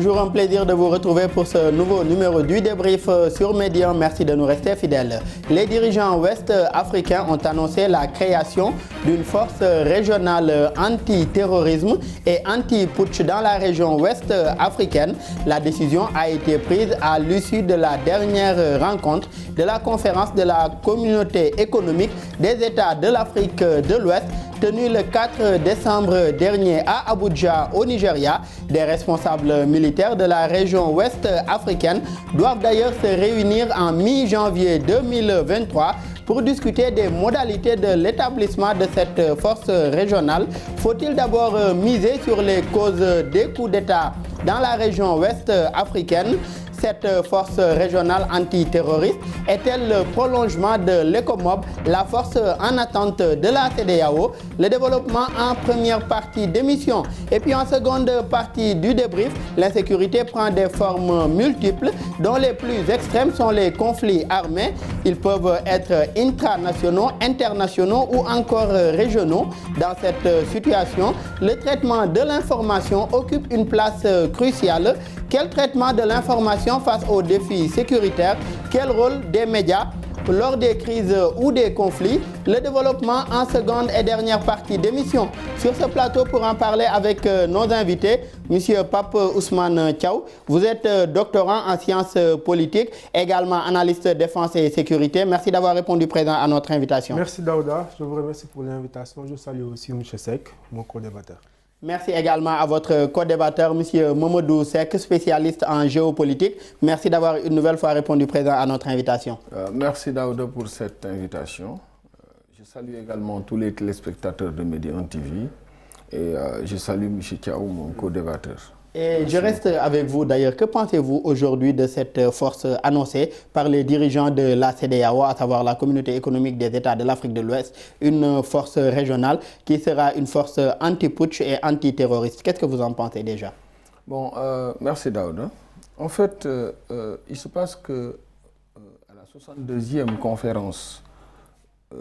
Toujours un plaisir de vous retrouver pour ce nouveau numéro du débrief sur Média. Merci de nous rester fidèles. Les dirigeants ouest-africains ont annoncé la création d'une force régionale anti-terrorisme et anti-putsch dans la région ouest africaine. La décision a été prise à l'issue de la dernière rencontre de la conférence de la communauté économique des États de l'Afrique de l'Ouest tenue le 4 décembre dernier à Abuja au Nigeria. Des responsables militaires de la région ouest africaine doivent d'ailleurs se réunir en mi-janvier 2023 pour discuter des modalités de l'établissement de cette force régionale. Faut-il d'abord miser sur les causes des coups d'État dans la région ouest africaine? Cette force régionale antiterroriste est-elle le prolongement de l'ECOMOB, la force en attente de la CEDEAO? Le développement en première partie d'émission. Et puis en seconde partie du débrief, l'insécurité prend des formes multiples, dont les plus extrêmes sont les conflits armés. Ils peuvent être intranationaux, internationaux ou encore régionaux. Dans cette situation, le traitement de l'information occupe une place cruciale. Quel traitement de l'information face aux défis sécuritaires? Quel rôle des médias lors des crises ou des conflits? Le développement en seconde et dernière partie d'émission. Sur ce plateau, pour en parler avec nos invités, Monsieur Pape Ousmane Thiaw, vous êtes doctorant en sciences politiques, également analyste défense et sécurité. Merci d'avoir répondu présent à notre invitation. Merci Daouda, je vous remercie pour l'invitation. Je salue aussi M. Seck, mon co-débatteur. Merci également à votre co-débatteur, M. Mamadou Seck, spécialiste en géopolitique. Merci d'avoir une nouvelle fois répondu présent à notre invitation. Merci Daouda pour cette invitation. Je salue également tous les téléspectateurs de Média TV et je salue M. Thiaw, mon co-débatteur. Et je reste avec vous d'ailleurs. Que pensez-vous aujourd'hui de cette force annoncée par les dirigeants de la CEDEAO, à savoir la communauté économique des États de l'Afrique de l'Ouest, une force régionale qui sera une force anti-putsch et anti-terroriste? Qu'est-ce que vous en pensez déjà? Bon, merci Daouda. En fait, il se passe que à la 62e conférence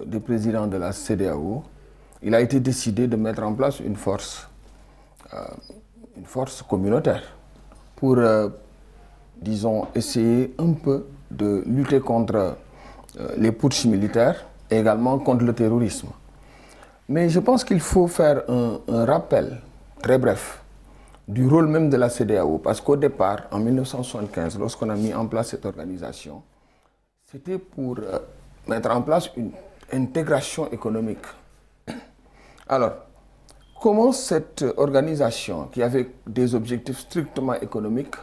des présidents de la CEDEAO, il a été décidé de mettre en place une force communautaire pour, disons, essayer un peu de lutter contre les putschs militaires et également contre le terrorisme. Mais je pense qu'il faut faire un rappel très bref du rôle même de la CEDEAO, parce qu'au départ, en 1975, lorsqu'on a mis en place cette organisation, c'était pour mettre en place une intégration économique. Alors, comment cette organisation, qui avait des objectifs strictement économiques,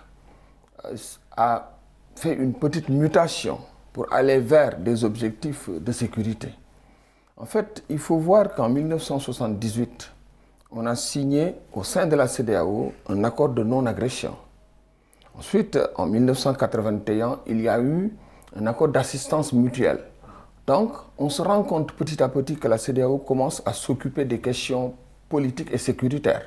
a fait une petite mutation pour aller vers des objectifs de sécurité? En fait, il faut voir qu'en 1978, on a signé au sein de la CEDEAO un accord de non-agression. Ensuite, en 1981, il y a eu un accord d'assistance mutuelle. Donc, on se rend compte petit à petit que la CEDEAO commence à s'occuper des questions politique et sécuritaire,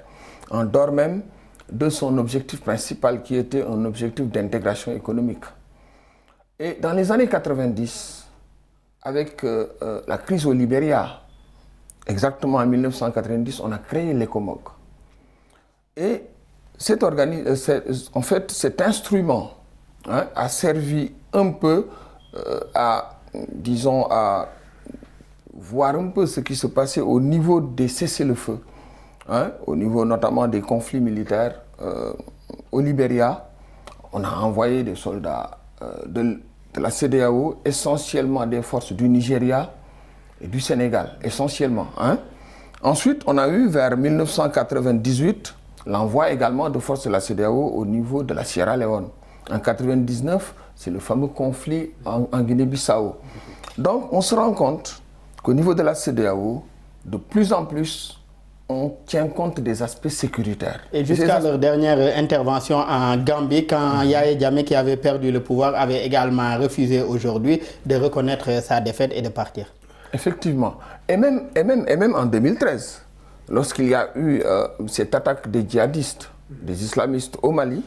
en dehors même de son objectif principal qui était un objectif d'intégration économique. Et dans les années 90, avec la crise au Libéria, exactement en 1990, on a créé l'ECOMOG. Et en fait, cet instrument a servi un peu à, disons, à voir un peu ce qui se passait au niveau des cessez-le-feu, au niveau notamment des conflits militaires au Libéria. On a envoyé des soldats de la CEDEAO, essentiellement des forces du Nigeria et du Sénégal, essentiellement. Ensuite, on a eu vers 1998 l'envoi également de forces de la CEDEAO au niveau de la Sierra Leone. En 1999, c'est le fameux conflit en Guinée-Bissau. Donc, on se rend compte qu'au niveau de la CEDEAO, de plus en plus, on tient compte des aspects sécuritaires. Et jusqu'à leur dernière intervention en Gambie, quand Yahya Jammeh, qui avait perdu le pouvoir, avait également refusé aujourd'hui de reconnaître sa défaite et de partir. Effectivement. Et même en 2013, lorsqu'il y a eu cette attaque des djihadistes, des islamistes au Mali,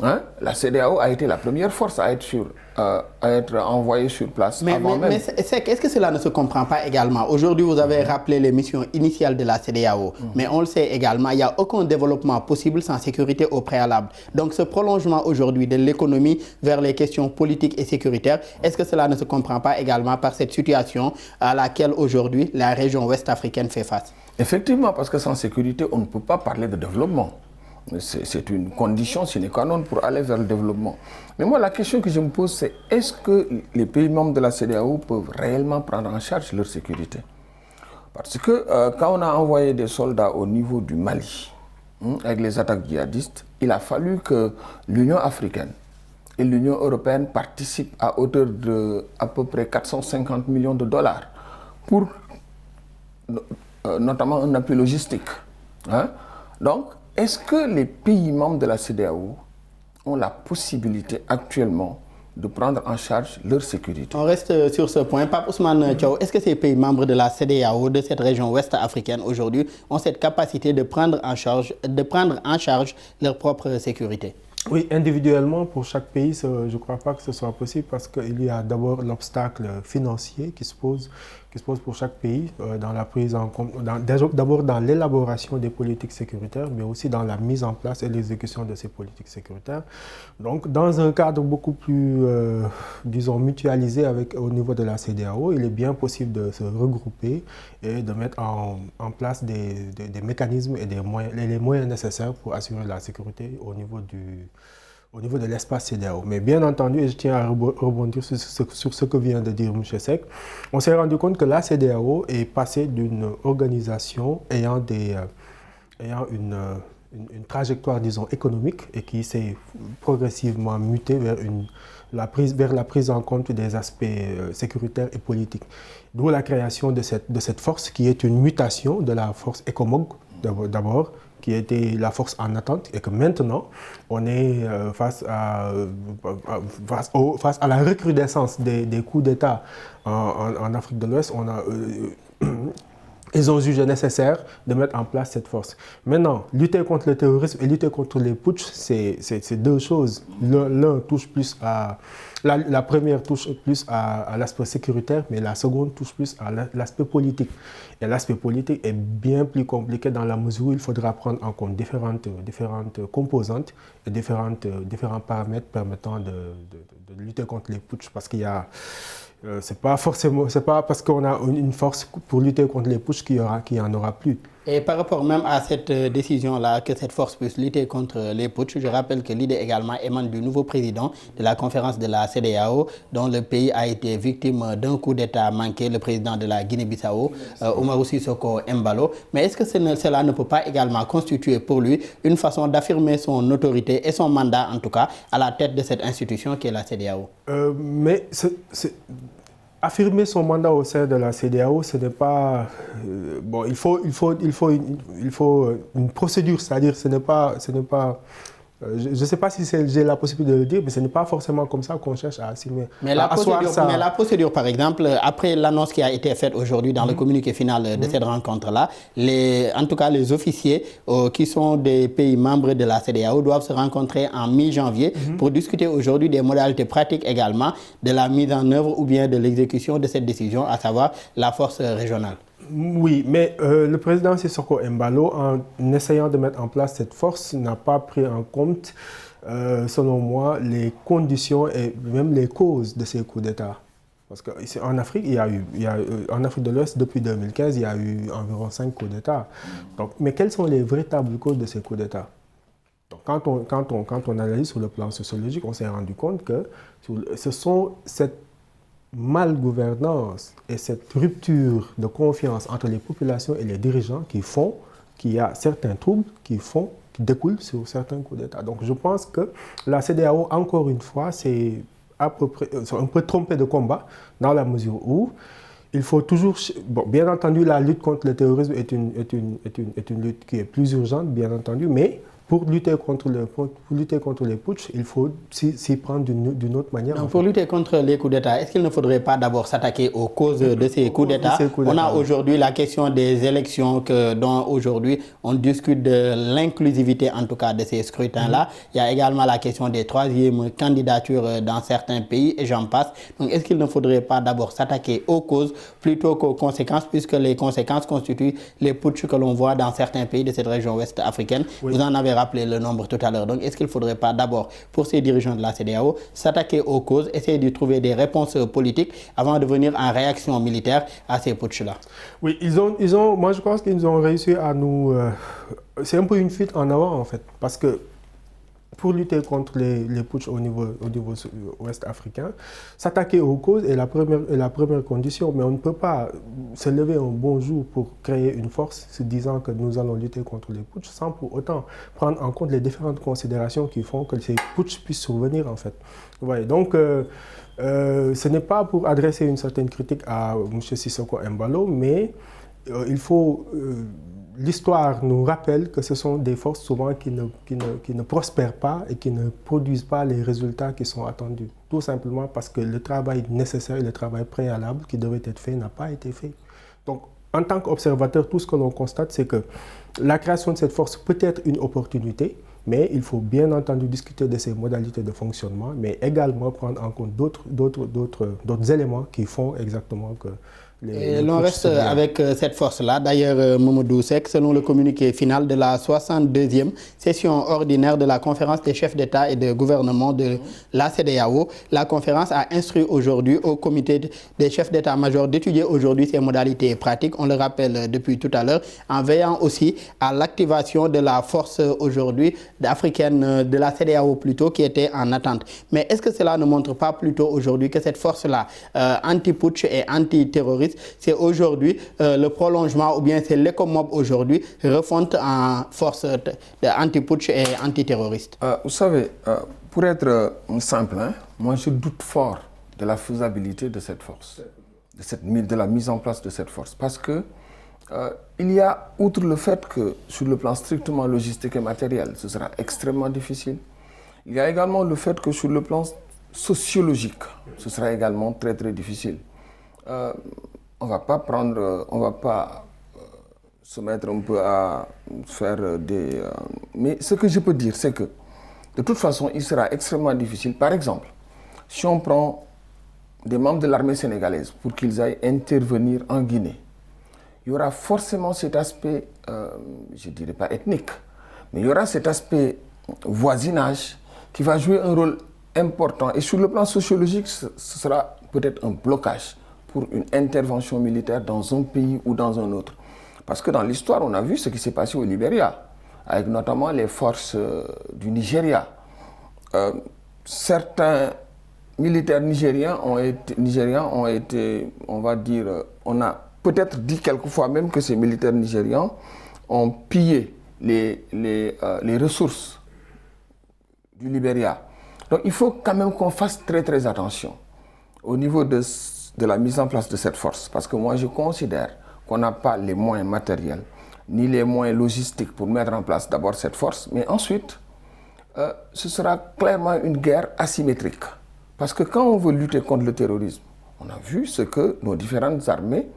Hein? La CEDEAO a été la première force à être envoyée sur place avant même. Mais est-ce que cela ne se comprend pas également? Aujourd'hui, vous avez rappelé les missions initiales de la CEDEAO, mais on le sait également, il n'y a aucun développement possible sans sécurité au préalable. Donc ce prolongement aujourd'hui de l'économie vers les questions politiques et sécuritaires, est-ce que cela ne se comprend pas également par cette situation à laquelle aujourd'hui la région ouest africaine fait face? Effectivement, parce que sans sécurité, on ne peut pas parler de développement. C'est une condition sine qua non pour aller vers le développement. Mais moi, la question que je me pose, c'est est-ce que les pays membres de la CEDEAO peuvent réellement prendre en charge leur sécurité? Parce que quand on a envoyé des soldats au niveau du Mali, avec les attaques djihadistes, il a fallu que l'Union africaine et l'Union européenne participent à hauteur de à peu près 450 millions de dollars pour notamment un appui logistique. Hein? Donc, est-ce que les pays membres de la CEDEAO ont la possibilité actuellement de prendre en charge leur sécurité? On reste sur ce point. Pape Ousmane Thiaw, est-ce que ces pays membres de la CEDEAO, de cette région ouest africaine aujourd'hui, ont cette capacité de prendre en charge leur propre sécurité? Oui, individuellement, pour chaque pays, je ne crois pas que ce soit possible parce qu'il y a d'abord l'obstacle financier qui se pose pour chaque pays dans la prise en compte, d'abord dans l'élaboration des politiques sécuritaires, mais aussi dans la mise en place et l'exécution de ces politiques sécuritaires. Donc, dans un cadre beaucoup plus, disons, mutualisé au niveau de la CEDEAO, il est bien possible de se regrouper et de mettre en place des mécanismes et les moyens nécessaires pour assurer la sécurité au niveau de l'espace CEDEAO. Mais bien entendu, et je tiens à rebondir sur ce que vient de dire M. Seck, on s'est rendu compte que la CEDEAO est passée d'une organisation ayant une trajectoire, disons, économique et qui s'est progressivement mutée vers la prise en compte des aspects sécuritaires et politiques. D'où la création de cette force qui est une mutation de la force ECOMOG d'abord, qui était la force en attente, et que maintenant, on est face à la recrudescence des coups d'État en Afrique de l'Ouest. Ils ont jugé nécessaire de mettre en place cette force. Maintenant, lutter contre le terrorisme et lutter contre les putschs, c'est deux choses. L'un touche plus à... La première touche plus à l'aspect sécuritaire, mais la seconde touche plus à l'aspect politique. Et l'aspect politique est bien plus compliqué dans la mesure où il faudra prendre en compte différentes composantes et différents paramètres permettant de lutter contre les putschs. Parce qu'il y a... c'est pas parce qu'on a une force pour lutter contre les putschs qu'il y en aura plus. Et par rapport même à cette décision-là, que cette force puisse lutter contre les putschs, je rappelle que l'idée également émane du nouveau président de la conférence de la CEDEAO, dont le pays a été victime d'un coup d'État manqué, le président de la Guinée-Bissau, Umaru Sissoco Embalo. Mais est-ce que cela ne peut pas également constituer pour lui une façon d'affirmer son autorité et son mandat, en tout cas, à la tête de cette institution qui est la CEDEAO? Affirmer son mandat au sein de la CEDEAO, ce n'est pas... bon, il faut une procédure, c'est-à-dire ce n'est pas je ne sais pas si j'ai la possibilité de le dire, mais ce n'est pas forcément comme ça qu'on cherche à assumer. Mais la procédure, par exemple, après l'annonce qui a été faite aujourd'hui dans le communiqué final de cette rencontre-là, en tout cas les officiers qui sont des pays membres de la CEDEAO doivent se rencontrer en mi-janvier pour discuter aujourd'hui des modalités pratiques également de la mise en œuvre ou bien de l'exécution de cette décision, à savoir la force régionale. Oui, mais le président Sissoko Embalo, en essayant de mettre en place cette force, n'a pas pris en compte, selon moi, les conditions et même les causes de ces coups d'État. Parce qu'en Afrique, en Afrique de l'Ouest, depuis 2015, il y a eu environ 5 coups d'État. Mais quelles sont les véritables causes de ces coups d'État? Quand on analyse sur le plan sociologique, on s'est rendu compte que ce sont cette malgouvernance et cette rupture de confiance entre les populations et les dirigeants qui font qu'il y a certains troubles qui découlent sur certains coups d'État. Donc je pense que la CEDEAO, encore une fois, c'est un peu trompé de combat dans la mesure où il faut toujours... Bon, bien entendu, la lutte contre le terrorisme est une lutte qui est plus urgente, bien entendu, mais pour lutter contre les putschs, il faut s'y prendre d'une autre manière. Donc, pour lutter contre les coups d'État, est-ce qu'il ne faudrait pas d'abord s'attaquer aux causes de ces coups d'État? On a aujourd'hui la question des élections dont aujourd'hui on discute de l'inclusivité en tout cas de ces scrutins-là. Il y a également la question des troisièmes candidatures dans certains pays et j'en passe. Donc est-ce qu'il ne faudrait pas d'abord s'attaquer aux causes plutôt qu'aux conséquences, puisque les conséquences constituent les putschs que l'on voit dans certains pays de cette région ouest africaine? Oui. Vous en avez rappelé le nombre tout à l'heure. Donc est-ce qu'il ne faudrait pas d'abord, pour ces dirigeants de la CEDEAO, s'attaquer aux causes, essayer de trouver des réponses politiques avant de venir en réaction militaire à ces putschs-là? Oui, moi je pense qu'ils ont réussi à nous... c'est un peu une fuite en avant en fait, parce que pour lutter contre les putschs au niveau ouest africain, s'attaquer aux causes est la première condition, mais on ne peut pas se lever un bon jour pour créer une force se disant que nous allons lutter contre les putschs sans pour autant prendre en compte les différentes considérations qui font que ces putschs puissent survenir en fait. Ouais, donc ce n'est pas pour adresser une certaine critique à M. Sissoko Embalo, mais il faut... L'histoire nous rappelle que ce sont des forces souvent qui ne prospèrent pas et qui ne produisent pas les résultats qui sont attendus. Tout simplement parce que le travail nécessaire, le travail préalable qui devait être fait n'a pas été fait. Donc, en tant qu'observateur, tout ce que l'on constate, c'est que la création de cette force peut être une opportunité, mais il faut bien entendu discuter de ses modalités de fonctionnement, mais également prendre en compte d'autres éléments qui font exactement que... Et l'on reste avec cette force-là. D'ailleurs, Mamadou Seck, selon le communiqué final de la 62e session ordinaire de la conférence des chefs d'État et de gouvernement de la CEDEAO, la conférence a instruit aujourd'hui au comité des chefs d'État-major d'étudier aujourd'hui ces modalités pratiques. On le rappelle depuis tout à l'heure, en veillant aussi à l'activation de la force aujourd'hui africaine de la CEDEAO plutôt, qui était en attente. Mais est-ce que cela ne montre pas plutôt aujourd'hui que cette force-là, anti-putsch et anti-terroriste, c'est aujourd'hui le prolongement ou bien c'est l'écomob aujourd'hui refonte en force anti-putsch et antiterroriste? Vous savez, pour être simple, moi je doute fort de la faisabilité de cette force, de la mise en place de cette force. Parce que il y a, outre le fait que sur le plan strictement logistique et matériel, ce sera extrêmement difficile, il y a également le fait que sur le plan sociologique, ce sera également très très difficile. On va pas se mettre un peu à faire des... mais ce que je peux dire, c'est que de toute façon, il sera extrêmement difficile. Par exemple, si on prend des membres de l'armée sénégalaise pour qu'ils aillent intervenir en Guinée, il y aura forcément cet aspect, je ne dirais pas ethnique, mais il y aura cet aspect voisinage qui va jouer un rôle important. Et sur le plan sociologique, ce sera peut-être un blocage pour une intervention militaire dans un pays ou dans un autre. Parce que dans l'histoire, on a vu ce qui s'est passé au Libéria, avec notamment les forces du Nigeria. Certains militaires nigériens ont été, on va dire, on a peut-être dit quelquefois même que ces militaires nigérians ont pillé les ressources du Libéria. Donc il faut quand même qu'on fasse très très attention au niveau de la mise en place de cette force. Parce que moi, je considère qu'on n'a pas les moyens matériels, ni les moyens logistiques pour mettre en place d'abord cette force. Mais ensuite, ce sera clairement une guerre asymétrique. Parce que quand on veut lutter contre le terrorisme, on a vu ce que nos différentes armées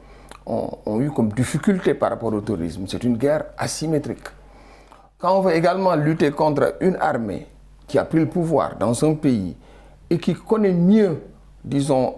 ont eu comme difficulté par rapport au terrorisme. C'est une guerre asymétrique. Quand on veut également lutter contre une armée qui a pris le pouvoir dans un pays et qui connaît mieux, disons,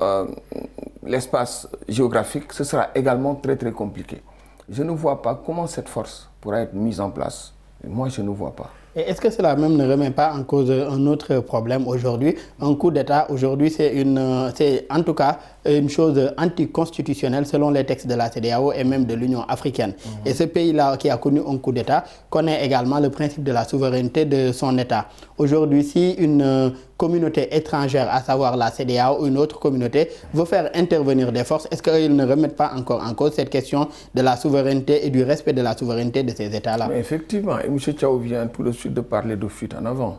l'espace géographique, ce sera également très très compliqué. Je ne vois pas comment cette force pourra être mise en place. Moi, je ne vois pas. Et est-ce que cela même ne remet pas en cause un autre problème aujourd'hui? Un coup d'État, aujourd'hui, c'est en tout cas une chose anticonstitutionnelle selon les textes de la CEDEAO et même de l'Union africaine. Et ce pays-là qui a connu un coup d'État connaît également le principe de la souveraineté de son État. Aujourd'hui, si une communauté étrangère, à savoir la CEDEAO ou une autre communauté, veut faire intervenir des forces, est-ce qu'ils ne remettent pas encore en cause cette question de la souveraineté et du respect de la souveraineté de ces États-là? Effectivement, et M. Tchao vient tout de suite de parler de fuite en avant.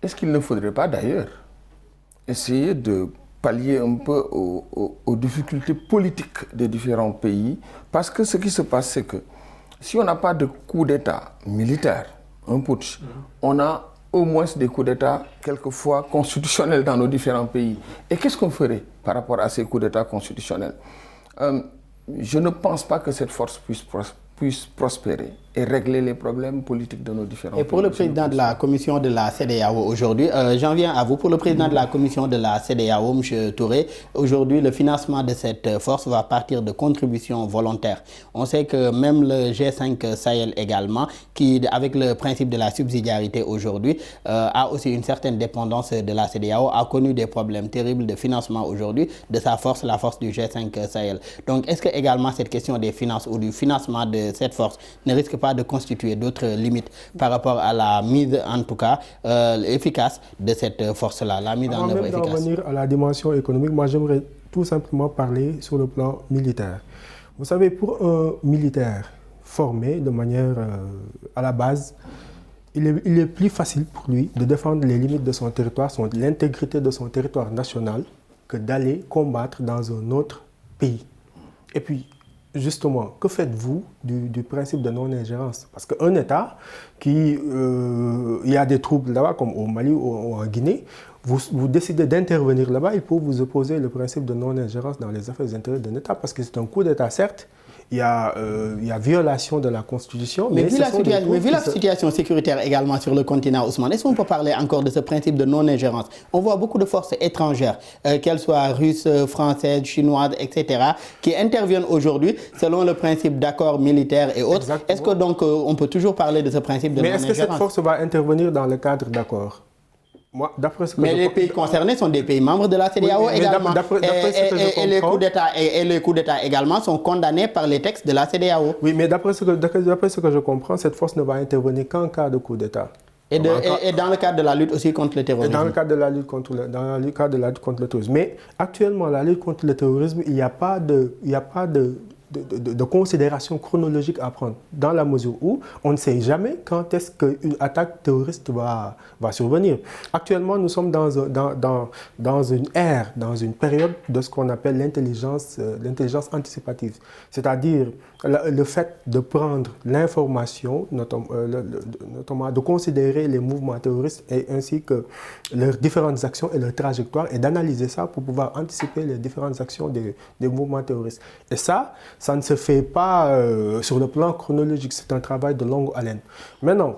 Est-ce qu'il ne faudrait pas d'ailleurs essayer de pallier un peu aux difficultés politiques des différents pays? Parce que ce qui se passe, c'est que si on n'a pas de coup d'État militaire, un putsch, on a au moins des coups d'État, quelquefois constitutionnels dans nos différents pays. Et qu'est-ce qu'on ferait par rapport à ces coups d'État constitutionnels? Je ne pense pas que cette force puisse prospérer et régler les problèmes politiques de nos différents pays. Et pour le président de la commission de la CEDEAO aujourd'hui, j'en viens à vous. Pour le président de la commission de la CEDEAO, M. Touré, aujourd'hui, le financement de cette force va partir de contributions volontaires. On sait que même le G5 Sahel également, qui, avec le principe de la subsidiarité aujourd'hui, a aussi une certaine dépendance de la CEDEAO, a connu des problèmes terribles de financement aujourd'hui de sa force, la force du G5 Sahel. Donc, est-ce que également cette question des finances ou du financement de cette force ne risque pas de constituer d'autres limites par rapport à la mise, en tout cas, efficace de cette force-là, la mise en œuvre efficace? Avant de revenir à la dimension économique, moi j'aimerais tout simplement parler sur le plan militaire. Vous savez, pour un militaire formé de manière à la base, il est plus facile pour lui de défendre les limites de son territoire, l'intégrité de son territoire national, que d'aller combattre dans un autre pays. Et puis, justement, que faites-vous du principe de non-ingérence? Parce qu'un État il y a des troubles là-bas, comme au Mali ou en Guinée, vous décidez d'intervenir là-bas, il faut vous opposer le principe de non-ingérence dans les affaires intérieures d'un État, parce que c'est un coup d'État, certes. Il y a violation de la Constitution. Mais vu la situation sécuritaire également sur le continent, Ousmane, est-ce qu'on peut parler encore de ce principe de non-ingérence? On voit beaucoup de forces étrangères, qu'elles soient russes, françaises, chinoises, etc., qui interviennent aujourd'hui selon le principe d'accord militaire et autres. Exactement. Est-ce que donc on peut toujours parler de ce principe de non-ingérence? Mais est-ce que cette force va intervenir dans le cadre d'accords? Mais les pays concernés sont des pays membres de la CEDEAO également. Et les coups d'État également sont condamnés par les textes de la CEDEAO. Oui, mais d'après ce que je comprends, cette force ne va intervenir qu'en cas de coup d'État. Et dans le cadre de la lutte aussi contre le terrorisme. Dans le cadre de la lutte contre le terrorisme. Mais actuellement, la lutte contre le terrorisme, il n'y a pas de considération chronologique à prendre, dans la mesure où on ne sait jamais quand est-ce qu'une attaque terroriste va survenir. Actuellement, nous sommes dans une ère, dans une période de ce qu'on appelle l'intelligence anticipative. C'est-à-dire le fait de prendre l'information, notamment de considérer les mouvements terroristes et ainsi que leurs différentes actions et leurs trajectoires et d'analyser ça pour pouvoir anticiper les différentes actions des mouvements terroristes. Et ça ne se fait pas sur le plan chronologique, c'est un travail de longue haleine. Maintenant,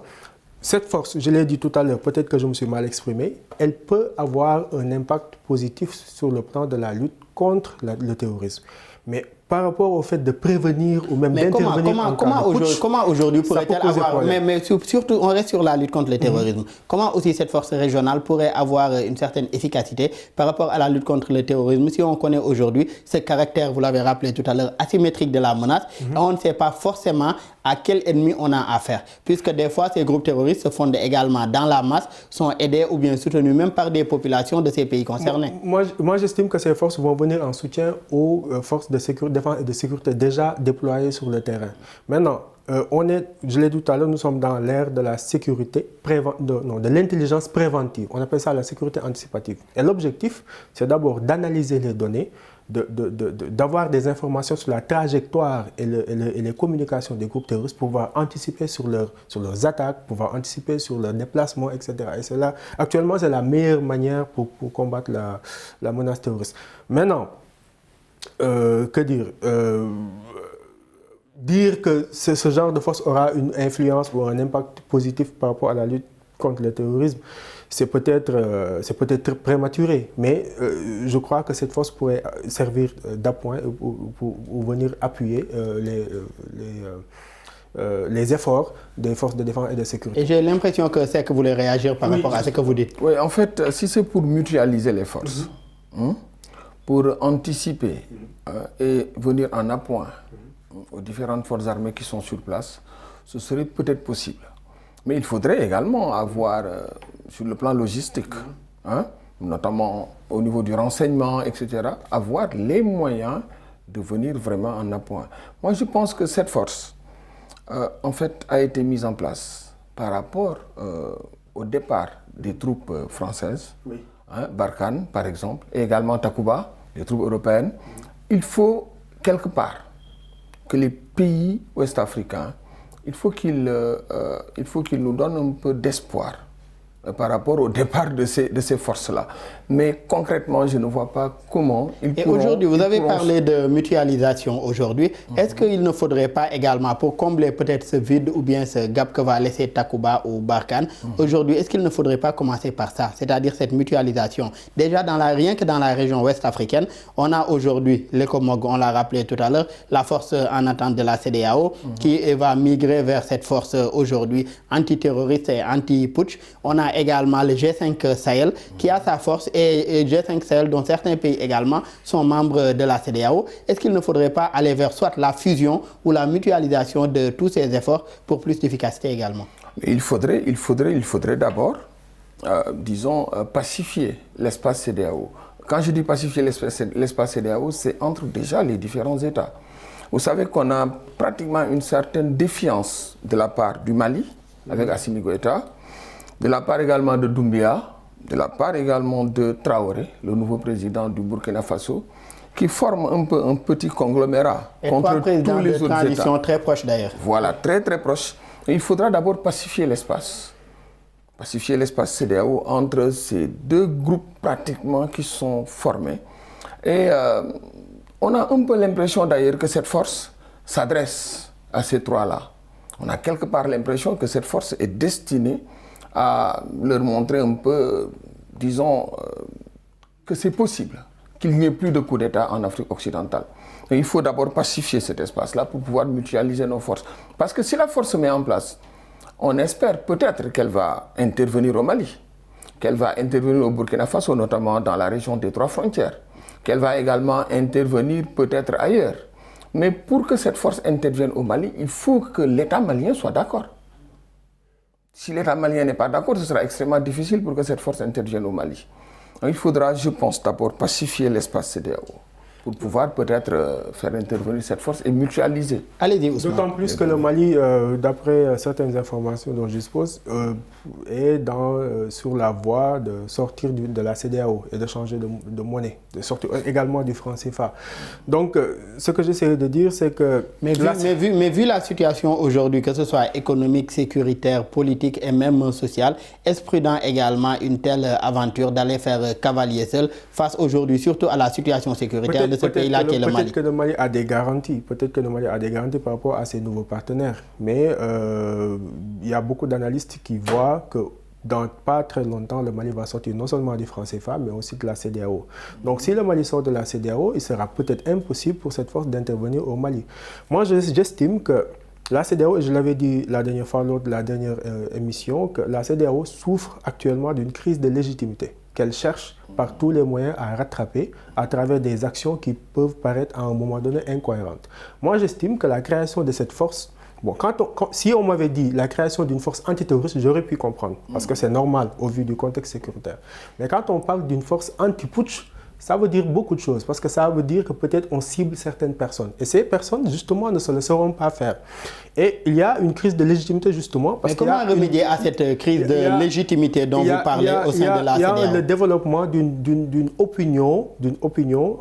cette force, je l'ai dit tout à l'heure, peut-être que je me suis mal exprimé, elle peut avoir un impact positif sur le plan de la lutte contre le terrorisme. Mais par rapport au fait de prévenir ou même d'intervenir en cas de putsch, comment aujourd'hui pourrait-elle avoir... Mais surtout, on reste sur la lutte contre le terrorisme. Comment aussi cette force régionale pourrait avoir une certaine efficacité par rapport à la lutte contre le terrorisme si on connaît aujourd'hui ce caractère, vous l'avez rappelé tout à l'heure, asymétrique de la menace, et on ne sait pas forcément à quel ennemi on a affaire. Puisque des fois, ces groupes terroristes se fondent également dans la masse, sont aidés ou bien soutenus même par des populations de ces pays concernés. Moi j'estime que ces forces vont venir en soutien aux forces de défense et de sécurité déjà déployées sur le terrain. Maintenant, je l'ai dit tout à l'heure, nous sommes dans l'ère de la sécurité, de l'intelligence préventive. On appelle ça la sécurité anticipative. Et l'objectif, c'est d'abord d'analyser les données, d'avoir des informations sur la trajectoire et les communications des groupes terroristes pour pouvoir anticiper sur leurs attaques, pouvoir anticiper sur leurs déplacements, etc. Et actuellement, c'est la meilleure manière pour combattre la menace terroriste. Maintenant, que dire dire que ce genre de force aura une influence ou un impact positif par rapport à la lutte contre le terrorisme, c'est peut-être prématuré, mais je crois que cette force pourrait servir d'appoint pour venir appuyer les efforts des forces de défense et de sécurité. Et j'ai l'impression que c'est que vous voulez réagir par rapport à ce que vous dites. Oui, en fait, si c'est pour mutualiser les forces, pour anticiper et venir en appoint aux différentes forces armées qui sont sur place, ce serait peut-être possible. Mais il faudrait également avoir, sur le plan logistique, notamment au niveau du renseignement, etc., avoir les moyens de venir vraiment en appoint. Moi, je pense que cette force, en fait, a été mise en place par rapport au départ des troupes françaises, Barkhane, par exemple, et également Takuba, les troupes européennes. Il faut, quelque part, que les pays ouest-africains il faut qu'il nous donne un peu d'espoir par rapport au départ de ces forces-là. Mais concrètement, je ne vois pas comment ils pourront... Et aujourd'hui, vous avez parlé de mutualisation aujourd'hui. Est-ce qu'il ne faudrait pas également, pour combler peut-être ce vide ou bien ce gap que va laisser Takuba ou Barkhane, aujourd'hui, est-ce qu'il ne faudrait pas commencer par ça, c'est-à-dire cette mutualisation? Déjà, rien que dans la région ouest africaine, on a aujourd'hui l'ECOMOG, on l'a rappelé tout à l'heure, la force en attente de la CEDEAO, qui va migrer vers cette force aujourd'hui antiterroriste et anti-putsch. On a également le G5 Sahel qui a sa force et G5 Sahel dont certains pays également sont membres de la CEDEAO. Est-ce qu'il ne faudrait pas aller vers soit la fusion ou la mutualisation de tous ces efforts pour plus d'efficacité également? Il faudrait d'abord, pacifier l'espace CEDEAO. Quand je dis pacifier l'espace CEDEAO, c'est entre déjà les différents États. Vous savez qu'on a pratiquement une certaine défiance de la part du Mali, avec Assimi Goïta, de la part également de Doumbia, de la part également de Traoré, le nouveau président du Burkina Faso, qui forme un peu un petit conglomérat contre tous les autres États. Très proches d'ailleurs. Voilà, très très proches. Et il faudra d'abord pacifier l'espace. Pacifier l'espace CEDEAO entre ces deux groupes pratiquement qui sont formés. Et on a un peu l'impression d'ailleurs que cette force s'adresse à ces trois-là. On a quelque part l'impression que cette force est destinée à leur montrer un peu, que c'est possible, qu'il n'y ait plus de coup d'État en Afrique occidentale. Et il faut d'abord pacifier cet espace-là pour pouvoir mutualiser nos forces. Parce que si la force se met en place, on espère peut-être qu'elle va intervenir au Mali, qu'elle va intervenir au Burkina Faso, notamment dans la région des trois frontières, qu'elle va également intervenir peut-être ailleurs. Mais pour que cette force intervienne au Mali, il faut que l'État malien soit d'accord. Si l'État malien n'est pas d'accord, ce sera extrêmement difficile pour que cette force intervienne au Mali. Donc, il faudra, je pense, d'abord pacifier l'espace CEDEAO pour pouvoir peut-être faire intervenir cette force et mutualiser. Allez-y, Ousmane. D'autant plus que le Mali, d'après certaines informations dont je dispose, est sur la voie de sortir de la CEDEAO et de changer de monnaie, de sortir également du franc CFA. Donc, ce que j'essaie de dire, c'est que... Mais vu la situation aujourd'hui, que ce soit économique, sécuritaire, politique et même sociale, est-ce prudent également une telle aventure d'aller faire cavalier seul face aujourd'hui, surtout à la situation sécuritaire de ce pays-là qui est le Mali? Peut-être que le Mali a des garanties. Peut-être que le Mali a des garanties par rapport à ses nouveaux partenaires. Mais il y a beaucoup d'analystes qui voient que dans pas très longtemps, le Mali va sortir non seulement du franc CFA, mais aussi de la CEDEAO. Donc si le Mali sort de la CEDEAO, il sera peut-être impossible pour cette force d'intervenir au Mali. Moi, j'estime que la CEDEAO, et je l'avais dit la dernière fois lors de la dernière émission, que la CEDEAO souffre actuellement d'une crise de légitimité qu'elle cherche par tous les moyens à rattraper à travers des actions qui peuvent paraître à un moment donné incohérentes. Moi, j'estime que la création de cette force, bon, si on m'avait dit la création d'une force antiterroriste, j'aurais pu comprendre, parce que c'est normal au vu du contexte sécuritaire. Mais quand on parle d'une force anti-putsch, ça veut dire beaucoup de choses, parce que ça veut dire que peut-être on cible certaines personnes. Et ces personnes, justement, ne se le sauront pas faire. Et il y a une crise de légitimité, justement. Mais comment remédier à cette crise de légitimité dont vous parlez au sein de la CEDEAO? Il y a le développement d'une opinion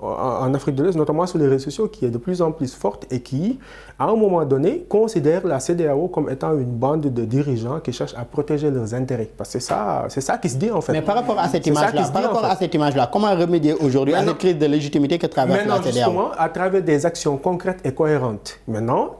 en Afrique de l'Est, notamment sur les réseaux sociaux, qui est de plus en plus forte et qui, à un moment donné, considère la CEDEAO comme étant une bande de dirigeants qui cherchent à protéger leurs intérêts. Parce que c'est ça qui se dit, en fait. Mais par rapport à cette image-là, comment remédier aujourd'hui à cette crise de légitimité que traverse la CEDEAO? Justement, à travers des actions concrètes et cohérentes. Maintenant,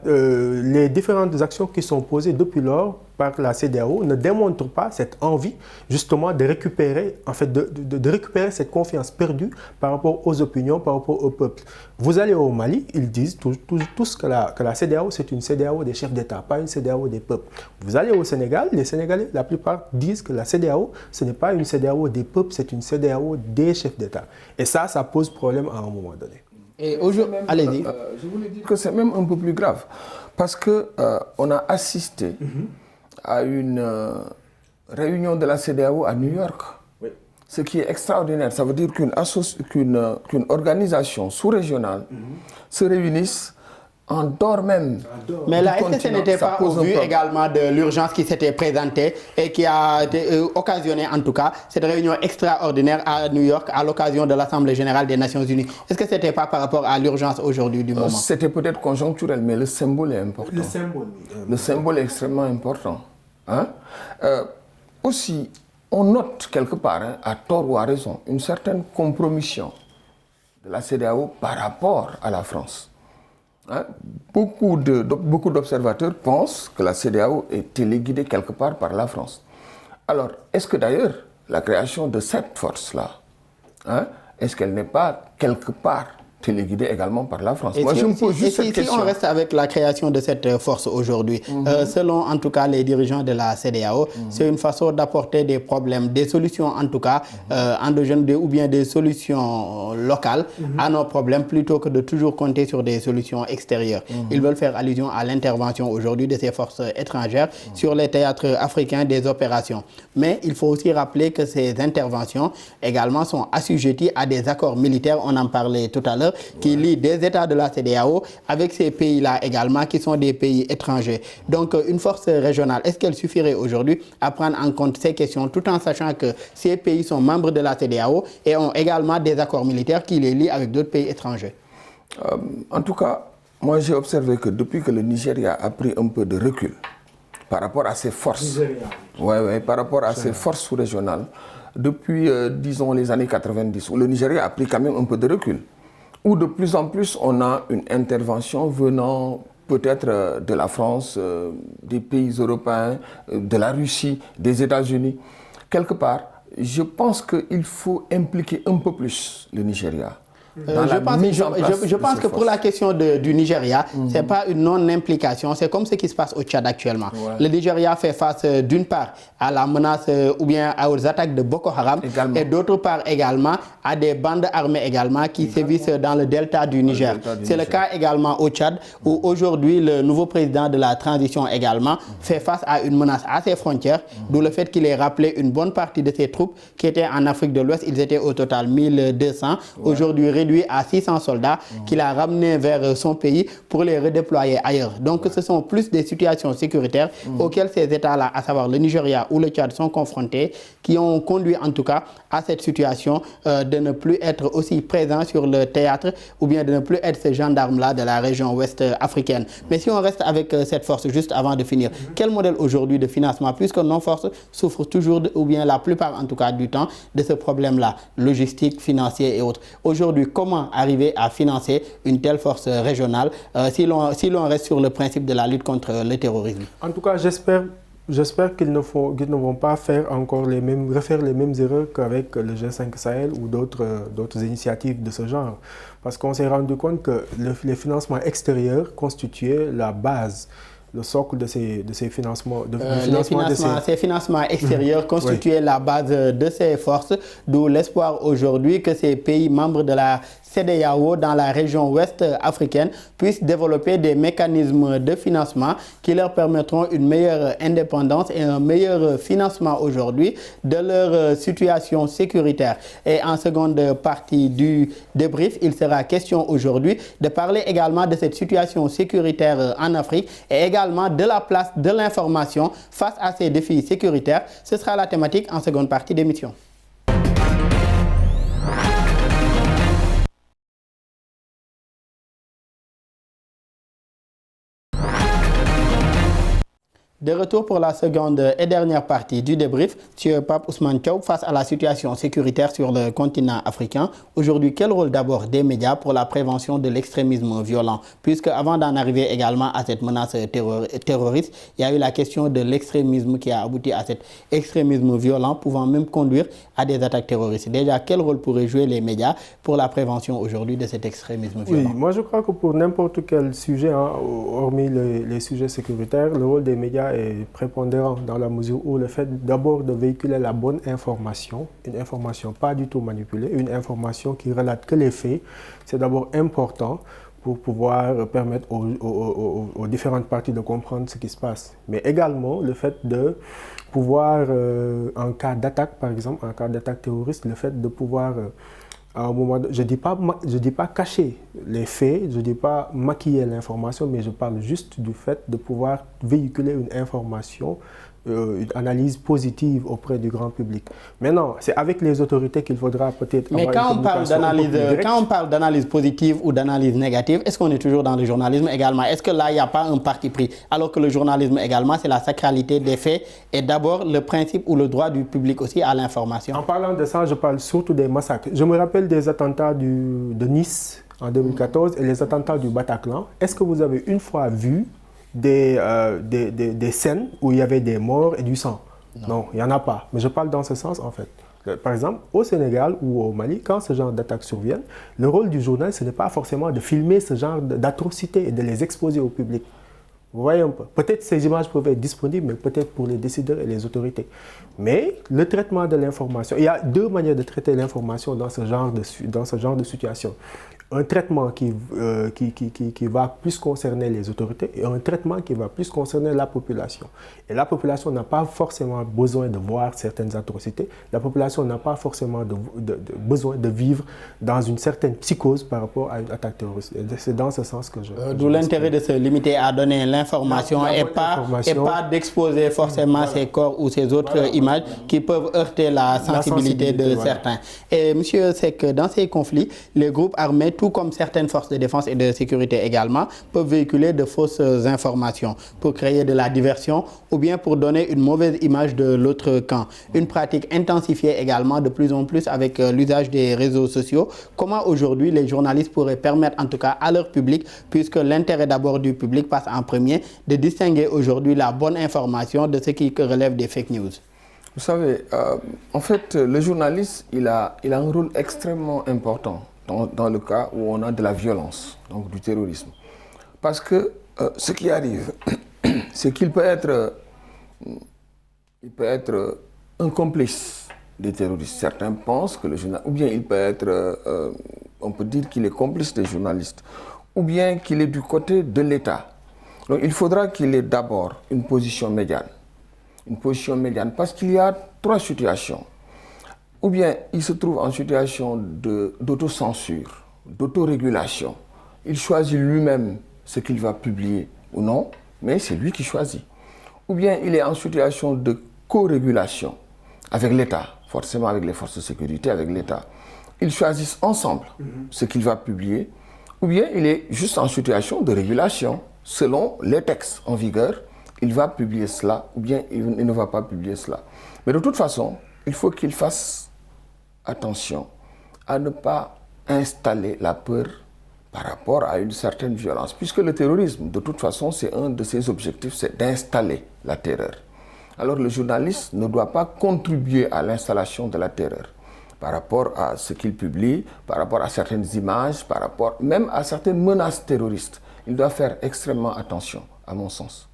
les différentes actions qui sont posées depuis lors par la CEDEAO ne démontrent pas cette envie justement de récupérer, de récupérer cette confiance perdue par rapport aux opinions, par rapport au peuple. Vous allez au Mali, ils disent tous que la CEDEAO, c'est une CEDEAO des chefs d'État, pas une CEDEAO des peuples. Vous allez au Sénégal, les Sénégalais, la plupart disent que la CEDEAO, ce n'est pas une CEDEAO des peuples, c'est une CEDEAO des chefs d'État. Et ça pose problème à un moment donné. Et aujourd'hui, allez-y. Je voulais dire que c'est même un peu plus grave, parce qu'on a assisté à une réunion de la CEDEAO à New York. Oui. Ce qui est extraordinaire, ça veut dire qu'une organisation sous-régionale se réunisse en dehors même. Mais là, est-ce que ce n'était pas au vu également de l'urgence qui s'était présentée et qui a occasionné en tout cas cette réunion extraordinaire à New York à l'occasion de l'Assemblée générale des Nations Unies? Est-ce que ce n'était pas par rapport à l'urgence aujourd'hui du moment? C'était peut-être conjoncturel, mais le symbole est important. Le symbole est extrêmement important. Hein? Aussi, on note quelque part, hein, à tort ou à raison, une certaine compromission de la CEDEAO par rapport à la France. Hein? Beaucoup d'observateurs pensent que la CEDEAO est téléguidée quelque part par la France. Alors, est-ce que d'ailleurs, la création de cette force-là, hein, est-ce qu'elle n'est pas quelque part téléguidée également par la France? Moi, je me pose juste cette question. Si on reste avec la création de cette force aujourd'hui, selon en tout cas les dirigeants de la CEDEAO, c'est une façon d'apporter des problèmes, des solutions en tout cas endogènes ou bien des solutions locales à nos problèmes plutôt que de toujours compter sur des solutions extérieures. Ils veulent faire allusion à l'intervention aujourd'hui de ces forces étrangères sur les théâtres africains des opérations. Mais il faut aussi rappeler que ces interventions également sont assujetties à des accords militaires, on en parlait tout à l'heure, qui lie des États de la CEDEAO avec ces pays-là également qui sont des pays étrangers. Donc une force régionale, est-ce qu'elle suffirait aujourd'hui à prendre en compte ces questions tout en sachant que ces pays sont membres de la CEDEAO et ont également des accords militaires qui les lient avec d'autres pays étrangers? En tout cas, moi j'ai observé que depuis que le Nigeria a pris un peu de recul par rapport à ses forces, par rapport à ses forces sous-régionales, depuis, disons, les années 90, où le Nigeria a pris quand même un peu de recul, où de plus en plus on a une intervention venant peut-être de la France, des pays européens, de la Russie, des États-Unis. Quelque part, je pense qu'il faut impliquer un peu plus le Nigeria. Je pense que pour la question du Nigeria, ce n'est pas une non-implication, c'est comme ce qui se passe au Tchad actuellement. Le Nigeria fait face d'une part à la menace ou bien aux attaques de Boko Haram et d'autre part également à des bandes armées également qui sévissent dans le delta du Niger. C'est le cas également au Tchad où aujourd'hui le nouveau président de la transition également fait face à une menace à ses frontières, d'où le fait qu'il ait rappelé une bonne partie de ses troupes qui étaient en Afrique de l'Ouest. Ils étaient au total 1200, aujourd'hui réduit à 600 soldats qu'il a ramenés vers son pays pour les redéployer ailleurs. Donc ce sont plus des situations sécuritaires auxquelles ces États-là, à savoir le Nigeria ou le Tchad, sont confrontés, qui ont conduit en tout cas à cette situation de ne plus être aussi présents sur le théâtre ou bien de ne plus être ces gendarmes-là de la région ouest africaine. Mais si on reste avec cette force, juste avant de finir, quel modèle aujourd'hui de financement, puisque nos forces souffrent toujours, ou bien la plupart en tout cas du temps, de ce problème-là, logistique, financier et autres. Aujourd'hui, comment arriver à financer une telle force régionale si l'on reste sur le principe de la lutte contre le terrorisme? En tout cas, j'espère qu'ils ne vont pas refaire les mêmes erreurs qu'avec le G5 Sahel ou d'autres initiatives de ce genre. Parce qu'on s'est rendu compte que les financements extérieurs constituaient la base, le socle de ces financements. Ces financements extérieurs constituaient la base de ces forces, d'où l'espoir aujourd'hui que ces pays membres de la CEDEAO dans la région ouest africaine puissent développer des mécanismes de financement qui leur permettront une meilleure indépendance et un meilleur financement aujourd'hui de leur situation sécuritaire. Et en seconde partie du débrief, il sera question aujourd'hui de parler également de cette situation sécuritaire en Afrique et également de la place de l'information face à ces défis sécuritaires. Ce sera la thématique en seconde partie d'émission. De retour pour la seconde et dernière partie du débrief, M. Pape Ousmane Thiaw, face à la situation sécuritaire sur le continent africain. Aujourd'hui, quel rôle d'abord des médias pour la prévention de l'extrémisme violent? Puisque avant d'en arriver également à cette menace terroriste, il y a eu la question de l'extrémisme qui a abouti à cet extrémisme violent pouvant même conduire à des attaques terroristes. Déjà, quel rôle pourraient jouer les médias pour la prévention aujourd'hui de cet extrémisme violent? Oui, moi je crois que pour n'importe quel sujet, hormis les sujets sécuritaires, le rôle des médias est prépondérant dans la mesure où le fait d'abord de véhiculer la bonne information, une information pas du tout manipulée, une information qui relate que les faits, c'est d'abord important pour pouvoir permettre aux différentes parties de comprendre ce qui se passe. Mais également le fait de pouvoir, en cas d'attaque par exemple, en cas d'attaque terroriste, le fait de pouvoir À un moment, je ne dis pas cacher les faits, je ne dis pas maquiller l'information, mais je parle juste du fait de pouvoir véhiculer une information, une analyse positive auprès du grand public. Maintenant, c'est avec les autorités qu'il faudra peut-être avoir une communication. Mais quand on parle d'analyse positive ou d'analyse négative, est-ce qu'on est toujours dans le journalisme également? Est-ce que là, il n'y a pas un parti pris? Alors que le journalisme également, c'est la sacralité des faits et d'abord le principe ou le droit du public aussi à l'information. En parlant de ça, je parle surtout des massacres. Je me rappelle des attentats de Nice en 2014 et les attentats du Bataclan. Est-ce que vous avez une fois vu des scènes où il y avait des morts et du sang? Non, il n'y en a pas. Mais je parle dans ce sens en fait. Par exemple, au Sénégal ou au Mali, quand ce genre d'attaques surviennent, le rôle du journal, ce n'est pas forcément de filmer ce genre d'atrocités et de les exposer au public. Vous voyez un peu. Peut-être ces images peuvent être disponibles, mais peut-être pour les décideurs et les autorités. Mais le traitement de l'information, il y a deux manières de traiter l'information dans ce genre de situation. Un traitement qui va plus concerner les autorités et un traitement qui va plus concerner la population. Et la population n'a pas forcément besoin de voir certaines atrocités. La population n'a pas forcément besoin de vivre dans une certaine psychose par rapport à une attaque terroriste. C'est dans ce sens que d'où l'intérêt de se limiter à donner l'information et pas d'exposer forcément ces corps ou ces autres images qui peuvent heurter la sensibilité de certains. Et monsieur, c'est que dans ces conflits, les groupes armés, tout comme certaines forces de défense et de sécurité également, peuvent véhiculer de fausses informations pour créer de la diversion ou bien pour donner une mauvaise image de l'autre camp. Une pratique intensifiée également de plus en plus avec l'usage des réseaux sociaux. Comment aujourd'hui les journalistes pourraient permettre, en tout cas à leur public, puisque l'intérêt d'abord du public passe en premier, de distinguer aujourd'hui la bonne information de ce qui relève des fake news? Vous savez, en fait, le journaliste, il a un rôle extrêmement important dans le cas où on a de la violence, donc du terrorisme. Parce que ce qui arrive, c'est qu'il peut être un complice des terroristes. Certains pensent que le journaliste, ou bien il peut être, on peut dire qu'il est complice des journalistes, ou bien qu'il est du côté de l'État. Donc il faudra qu'il ait d'abord une position médiane. Une position médiane, parce qu'il y a trois situations. Ou bien il se trouve en situation d'autocensure, d'autorégulation. Il choisit lui-même ce qu'il va publier ou non, mais c'est lui qui choisit. Ou bien il est en situation de co-régulation avec l'État, forcément avec les forces de sécurité, avec l'État. Ils choisissent ensemble ce qu'il va publier, ou bien il est juste en situation de régulation. Selon les textes en vigueur, il va publier cela, ou bien il ne va pas publier cela. Mais de toute façon, il faut qu'il fasse attention à ne pas installer la peur par rapport à une certaine violence. Puisque le terrorisme, de toute façon, c'est un de ses objectifs, c'est d'installer la terreur. Alors le journaliste ne doit pas contribuer à l'installation de la terreur par rapport à ce qu'il publie, par rapport à certaines images, par rapport même à certaines menaces terroristes. Il doit faire extrêmement attention, à mon sens.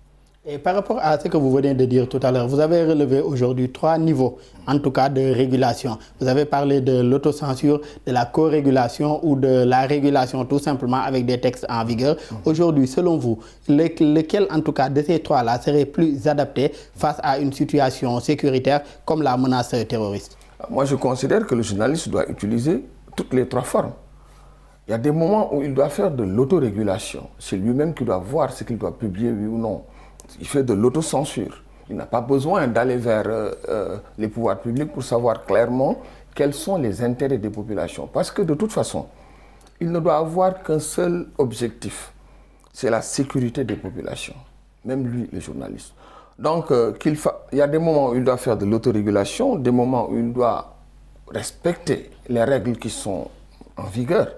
Et par rapport à ce que vous venez de dire tout à l'heure, vous avez relevé aujourd'hui 3 niveaux, en tout cas de régulation. Vous avez parlé de l'autocensure, de la co-régulation ou de la régulation tout simplement avec des textes en vigueur. Aujourd'hui, selon vous, lequel en tout cas de ces 3-là serait plus adapté face à une situation sécuritaire comme la menace terroriste? Moi, je considère que le journaliste doit utiliser toutes les 3 formes. Il y a des moments où il doit faire de l'autorégulation. C'est lui-même qui doit voir ce qu'il doit publier, oui ou non. Il fait de l'autocensure. Il n'a pas besoin d'aller vers les pouvoirs publics pour savoir clairement quels sont les intérêts des populations. Parce que de toute façon, il ne doit avoir qu'un seul objectif, c'est la sécurité des populations. Même lui, le journaliste. Donc, il y a des moments où il doit faire de l'autorégulation, des moments où il doit respecter les règles qui sont en vigueur,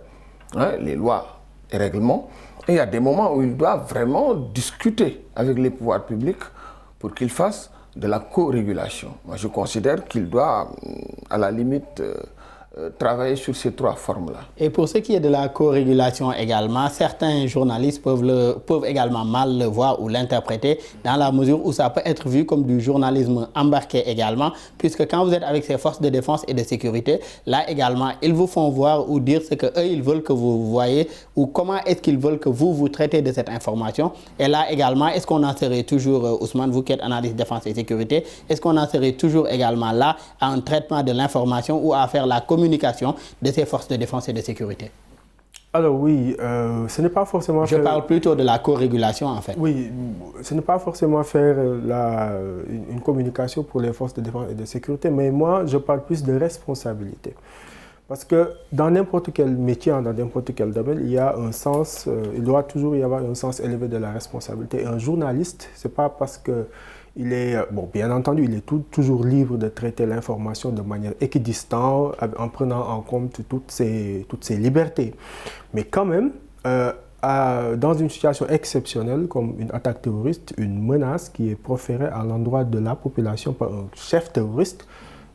hein, les lois et règlements. Et il y a des moments où il doit vraiment discuter avec les pouvoirs publics pour qu'il fasse de la co-régulation. Moi, je considère qu'il doit, à la limite, travailler sur ces 3 formes-là. Et pour ce qui est de la co-régulation également, certains journalistes peuvent également mal le voir ou l'interpréter dans la mesure où ça peut être vu comme du journalisme embarqué également, puisque quand vous êtes avec ces forces de défense et de sécurité, là également, ils vous font voir ou dire ce qu'eux, ils veulent que vous voyez ou comment est-ce qu'ils veulent que vous traitez de cette information. Et là également, est-ce qu'on en serait toujours, Ousmane, vous qui êtes analyste défense et sécurité, est-ce qu'on en serait toujours également là à un traitement de l'information ou à faire la communication communication de ces forces de défense et de sécurité? Alors oui, ce n'est pas forcément... Je parle plutôt de la co-régulation en fait. Oui, ce n'est pas forcément faire une communication pour les forces de défense et de sécurité, mais moi je parle plus de responsabilité. Parce que dans n'importe quel métier, dans n'importe quel domaine, il y a un sens, il doit toujours y avoir un sens élevé de la responsabilité. Et un journaliste, ce n'est pas parce que il est, bon, bien entendu, il est toujours libre de traiter l'information de manière équidistante, en prenant en compte toutes ses libertés. Mais quand même, dans une situation exceptionnelle comme une attaque terroriste, une menace qui est proférée à l'endroit de la population par un chef terroriste,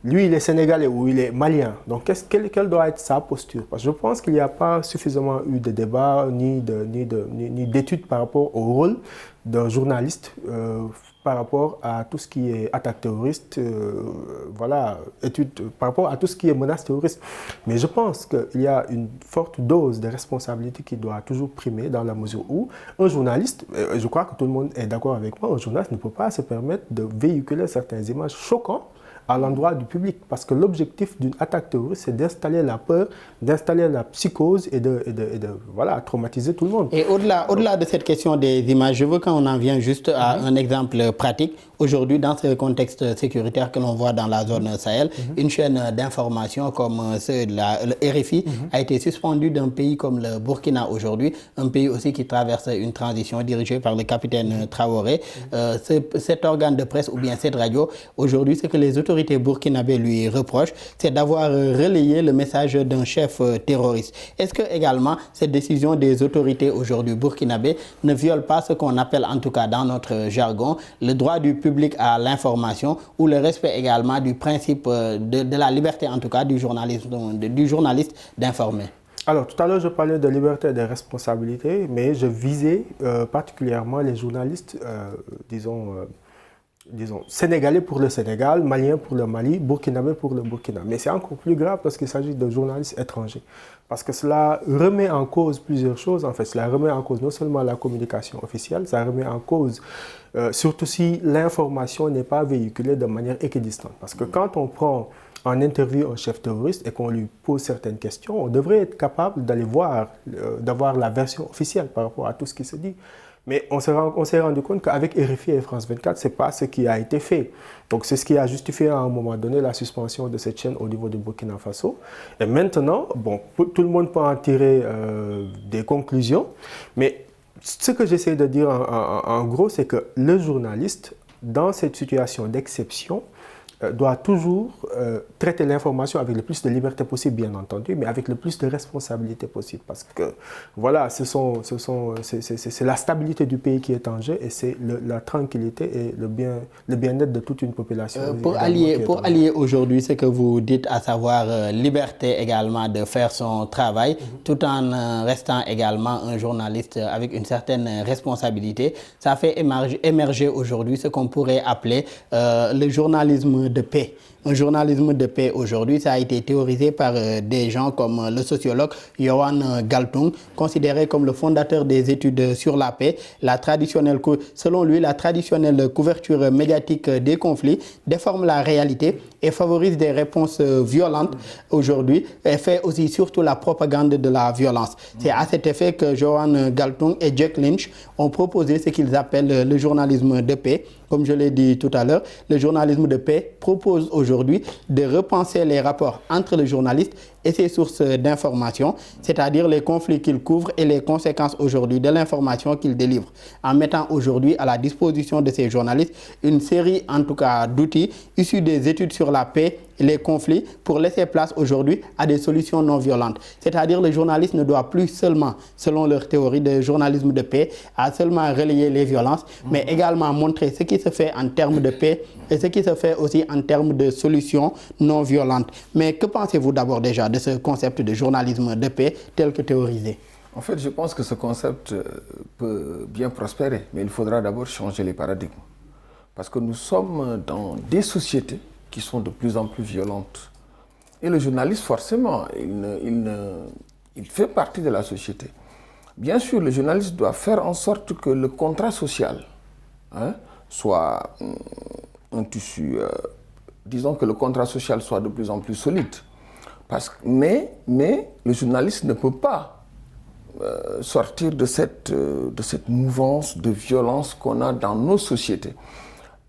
lui, il est sénégalais ou il est malien. Donc, quelle doit être sa posture? Parce que je pense qu'il n'y a pas suffisamment eu de débats ni d'études par rapport au rôle d'un journaliste par rapport à tout ce qui est attaque terroriste, voilà, études par rapport à tout ce qui est menace terroriste. Mais je pense qu'il y a une forte dose de responsabilité qui doit toujours primer dans la mesure où un journaliste, je crois que tout le monde est d'accord avec moi, un journaliste ne peut pas se permettre de véhiculer certaines images choquantes à l'endroit du public. Parce que l'objectif d'une attaque terroriste, c'est d'installer la peur, d'installer la psychose et de voilà, traumatiser tout le monde. Et au-delà de cette question des images, je veux qu'on en vienne juste à un exemple pratique. Aujourd'hui, dans ce contexte sécuritaire que l'on voit dans la zone Sahel, une chaîne d'information comme ceux de le RFI a été suspendue d'un pays comme le Burkina aujourd'hui, un pays aussi qui traverse une transition dirigée par le capitaine Traoré. Cet organe de presse ou bien cette radio, aujourd'hui, ce que les autorités burkinabées lui reprochent, c'est d'avoir relayé le message d'un chef terroriste. Est-ce que également cette décision des autorités aujourd'hui burkinabées ne viole pas ce qu'on appelle en tout cas dans notre jargon le droit du public à l'information ou le respect également du principe de la liberté en tout cas du journaliste d'informer? Alors, tout à l'heure, je parlais de liberté et de responsabilité, mais je visais particulièrement les journalistes, disons, sénégalais pour le Sénégal, maliens pour le Mali, burkinabé pour le Burkina. Mais c'est encore plus grave parce qu'il s'agit de journalistes étrangers. Parce que cela remet en cause plusieurs choses. En fait, cela remet en cause non seulement la communication officielle, ça remet en cause, surtout si l'information n'est pas véhiculée de manière équidistante. Parce que quand on prend en interview un chef terroriste et qu'on lui pose certaines questions, on devrait être capable d'aller voir, d'avoir la version officielle par rapport à tout ce qui se dit. Mais on s'est rendu compte qu'avec RFI et France 24, ce n'est pas ce qui a été fait. Donc c'est ce qui a justifié à un moment donné la suspension de cette chaîne au niveau du Burkina Faso. Et maintenant, bon, tout le monde peut en tirer des conclusions, mais ce que j'essaie de dire en gros, c'est que le journaliste, dans cette situation d'exception, doit toujours traiter l'information avec le plus de liberté possible, bien entendu, mais avec le plus de responsabilité possible. Parce que, voilà, c'est la stabilité du pays qui est en jeu et c'est la tranquillité et le bien-être de toute une population. Pour allier aujourd'hui ce que vous dites, à savoir liberté également de faire son travail, tout en restant également un journaliste avec une certaine responsabilité, ça fait émerger aujourd'hui ce qu'on pourrait appeler le journalisme de paix. Un journalisme de paix aujourd'hui, ça a été théorisé par des gens comme le sociologue Yohann Galtung, considéré comme le fondateur des études sur la paix. Selon lui, la traditionnelle couverture médiatique des conflits déforme la réalité et favorise des réponses violentes aujourd'hui et fait aussi surtout la propagande de la violence. C'est à cet effet que Yohann Galtung et Jack Lynch ont proposé ce qu'ils appellent le journalisme de paix. Comme je l'ai dit tout à l'heure, le journalisme de paix propose aujourd'hui de repenser les rapports entre le journaliste et ses sources d'information, c'est-à-dire les conflits qu'il couvre et les conséquences aujourd'hui de l'information qu'il délivre, en mettant aujourd'hui à la disposition de ces journalistes une série en tout cas d'outils issus des études sur la paix et les conflits pour laisser place aujourd'hui à des solutions non violentes. C'est-à-dire le journaliste ne doit plus seulement, selon leur théorie de journalisme de paix, à seulement relayer les violences, mais également montrer ce qui se fait en termes de paix et ce qui se fait aussi en termes de solutions non violentes. Mais que pensez-vous d'abord déjà de ce concept de journalisme de paix tel que théorisé? En fait, je pense que ce concept peut bien prospérer, mais il faudra d'abord changer les paradigmes. Parce que nous sommes dans des sociétés qui sont de plus en plus violentes. Et le journaliste, forcément, il fait partie de la société. Bien sûr, le journaliste doit faire en sorte que le contrat social soit un tissu, disons que le contrat social soit de plus en plus solide. Mais le journaliste ne peut pas sortir de cette mouvance de violence qu'on a dans nos sociétés.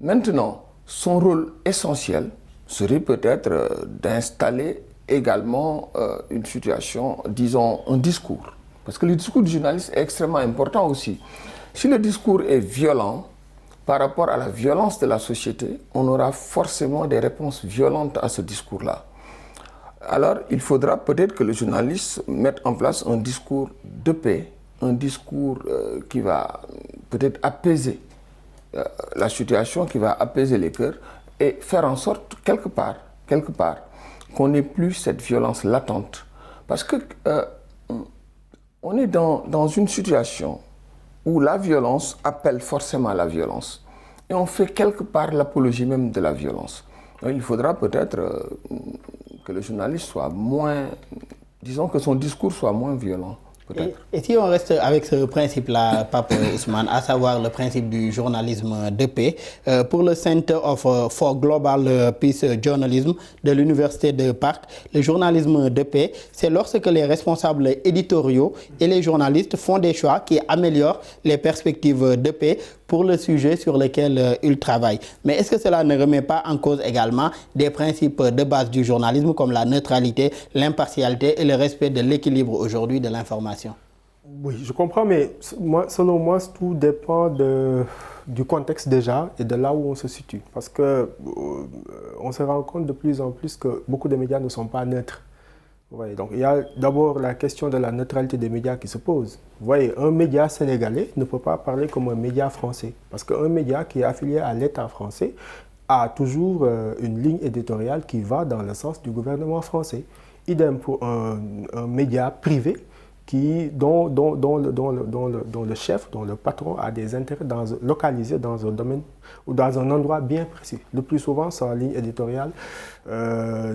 Maintenant, son rôle essentiel serait peut-être d'installer également une situation, disons, un discours. Parce que le discours du journaliste est extrêmement important aussi. Si le discours est violent par rapport à la violence de la société, on aura forcément des réponses violentes à ce discours-là. Alors, il faudra peut-être que le journaliste mette en place un discours de paix, un discours qui va peut-être apaiser la situation, qui va apaiser les cœurs et faire en sorte, quelque part, qu'on n'ait plus cette violence latente. Parce que on est dans une situation où la violence appelle forcément la violence. Et on fait quelque part l'apologie même de la violence. Donc, il faudra peut-être que le journaliste soit moins, disons que son discours soit moins violent. Et si on reste avec ce principe-là, Pape Ousmane, à savoir le principe du journalisme de paix, pour le Center for Global Peace Journalism de l'Université de Paris, le journalisme de paix, c'est lorsque les responsables éditoriaux et les journalistes font des choix qui améliorent les perspectives de paix pour le sujet sur lequel ils travaillent. Mais est-ce que cela ne remet pas en cause également des principes de base du journalisme comme la neutralité, l'impartialité et le respect de l'équilibre aujourd'hui de l'information? Oui, je comprends, mais selon moi, tout dépend du contexte déjà et de là où on se situe. Parce qu'on se rend compte de plus en plus que beaucoup de médias ne sont pas neutres. Vous voyez, donc il y a d'abord la question de la neutralité des médias qui se pose. Vous voyez, un média sénégalais ne peut pas parler comme un média français. Parce qu'un média qui est affilié à l'État français a toujours une ligne éditoriale qui va dans le sens du gouvernement français. Idem pour un média privé dont le chef, dont le patron a des intérêts localisés dans un domaine ou dans un endroit bien précis. Le plus souvent, sa ligne éditoriale va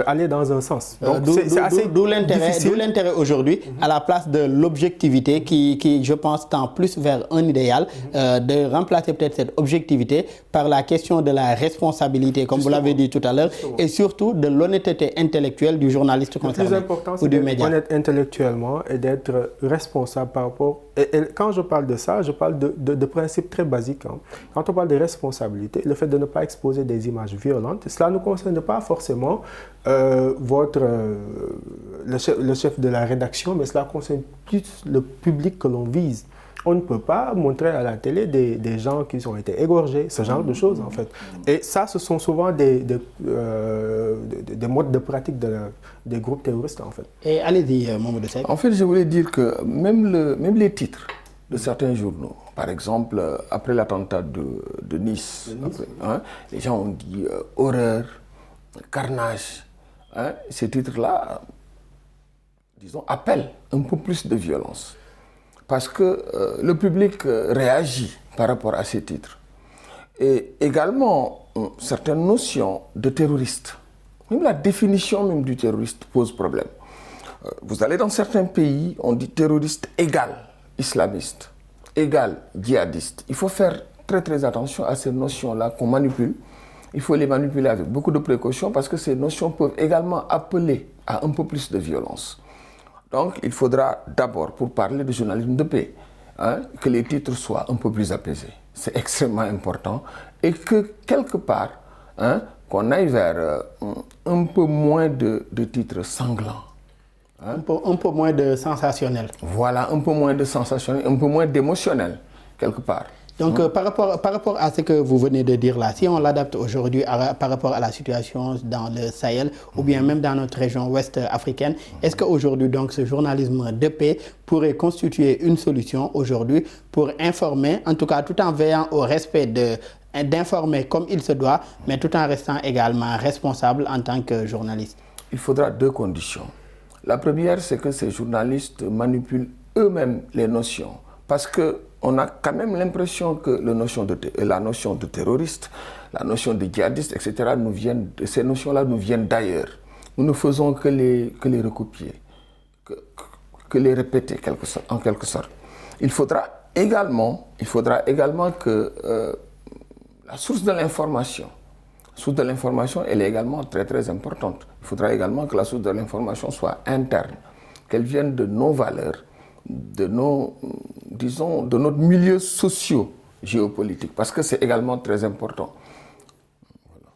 aller dans un sens. D'où l'intérêt aujourd'hui, à la place de l'objectivité qui, je pense, tend plus vers un idéal, de remplacer peut-être cette objectivité par la question de la responsabilité, comme vous l'avez dit tout à l'heure, et surtout de l'honnêteté intellectuelle du journaliste concerné. Le plus important, c'est d'être honnête intellectuellement et d'être responsable par rapport... Et quand je parle de ça, je parle de principes très basiques. Hein. Quand on parle de responsabilité, le fait de ne pas exposer des images violentes, cela ne concerne pas forcément le chef de la rédaction, mais cela concerne plus le public que l'on vise. On ne peut pas montrer à la télé des gens qui ont été égorgés, ce genre de choses en fait. Et ça, ce sont souvent des modes de pratique des groupes terroristes en fait. Et allez-y, Mamadou Seck. En fait, je voulais dire que même les titres de certains journaux, par exemple, après l'attentat de Nice, les gens ont dit horreur, carnage. Hein, ces titres-là, disons, appellent un peu plus de violence. Parce que le public réagit par rapport à ces titres. Et également, certaines notions de terroriste, même la définition même du terroriste pose problème. Vous allez dans certains pays, on dit terroriste égal islamiste, égal djihadiste. Il faut faire très très attention à ces notions-là qu'on manipule. Il faut les manipuler avec beaucoup de précautions parce que ces notions peuvent également appeler à un peu plus de violence. Donc, il faudra d'abord, pour parler de journalisme de paix, que les titres soient un peu plus apaisés. C'est extrêmement important. Et que, quelque part, qu'on aille vers un peu moins de titres sanglants. Un peu moins de sensationnel. Voilà, un peu moins de sensationnel, un peu moins d'émotionnel, quelque part. Donc, par rapport à ce que vous venez de dire là, si on l'adapte aujourd'hui par rapport à la situation dans le Sahel ou bien même dans notre région ouest africaine, est-ce qu'aujourd'hui, donc, ce journalisme de paix pourrait constituer une solution aujourd'hui pour informer, en tout cas tout en veillant au respect d'informer comme il se doit, mais tout en restant également responsable en tant que journaliste? Il faudra deux conditions. La première, c'est que ces journalistes manipulent eux-mêmes les notions. Parce qu'on a quand même l'impression que la notion de terroriste, la notion de djihadiste, etc., ces notions-là nous viennent d'ailleurs. Nous ne faisons que les recopier, que les répéter en quelque sorte. Il faudra également que la source de l'information source de l'information, elle est également très très importante. Il faudra également que la source de l'information soit interne, qu'elle vienne de nos valeurs, de nos, disons, de notre milieu socio-géopolitique, parce que c'est également très important.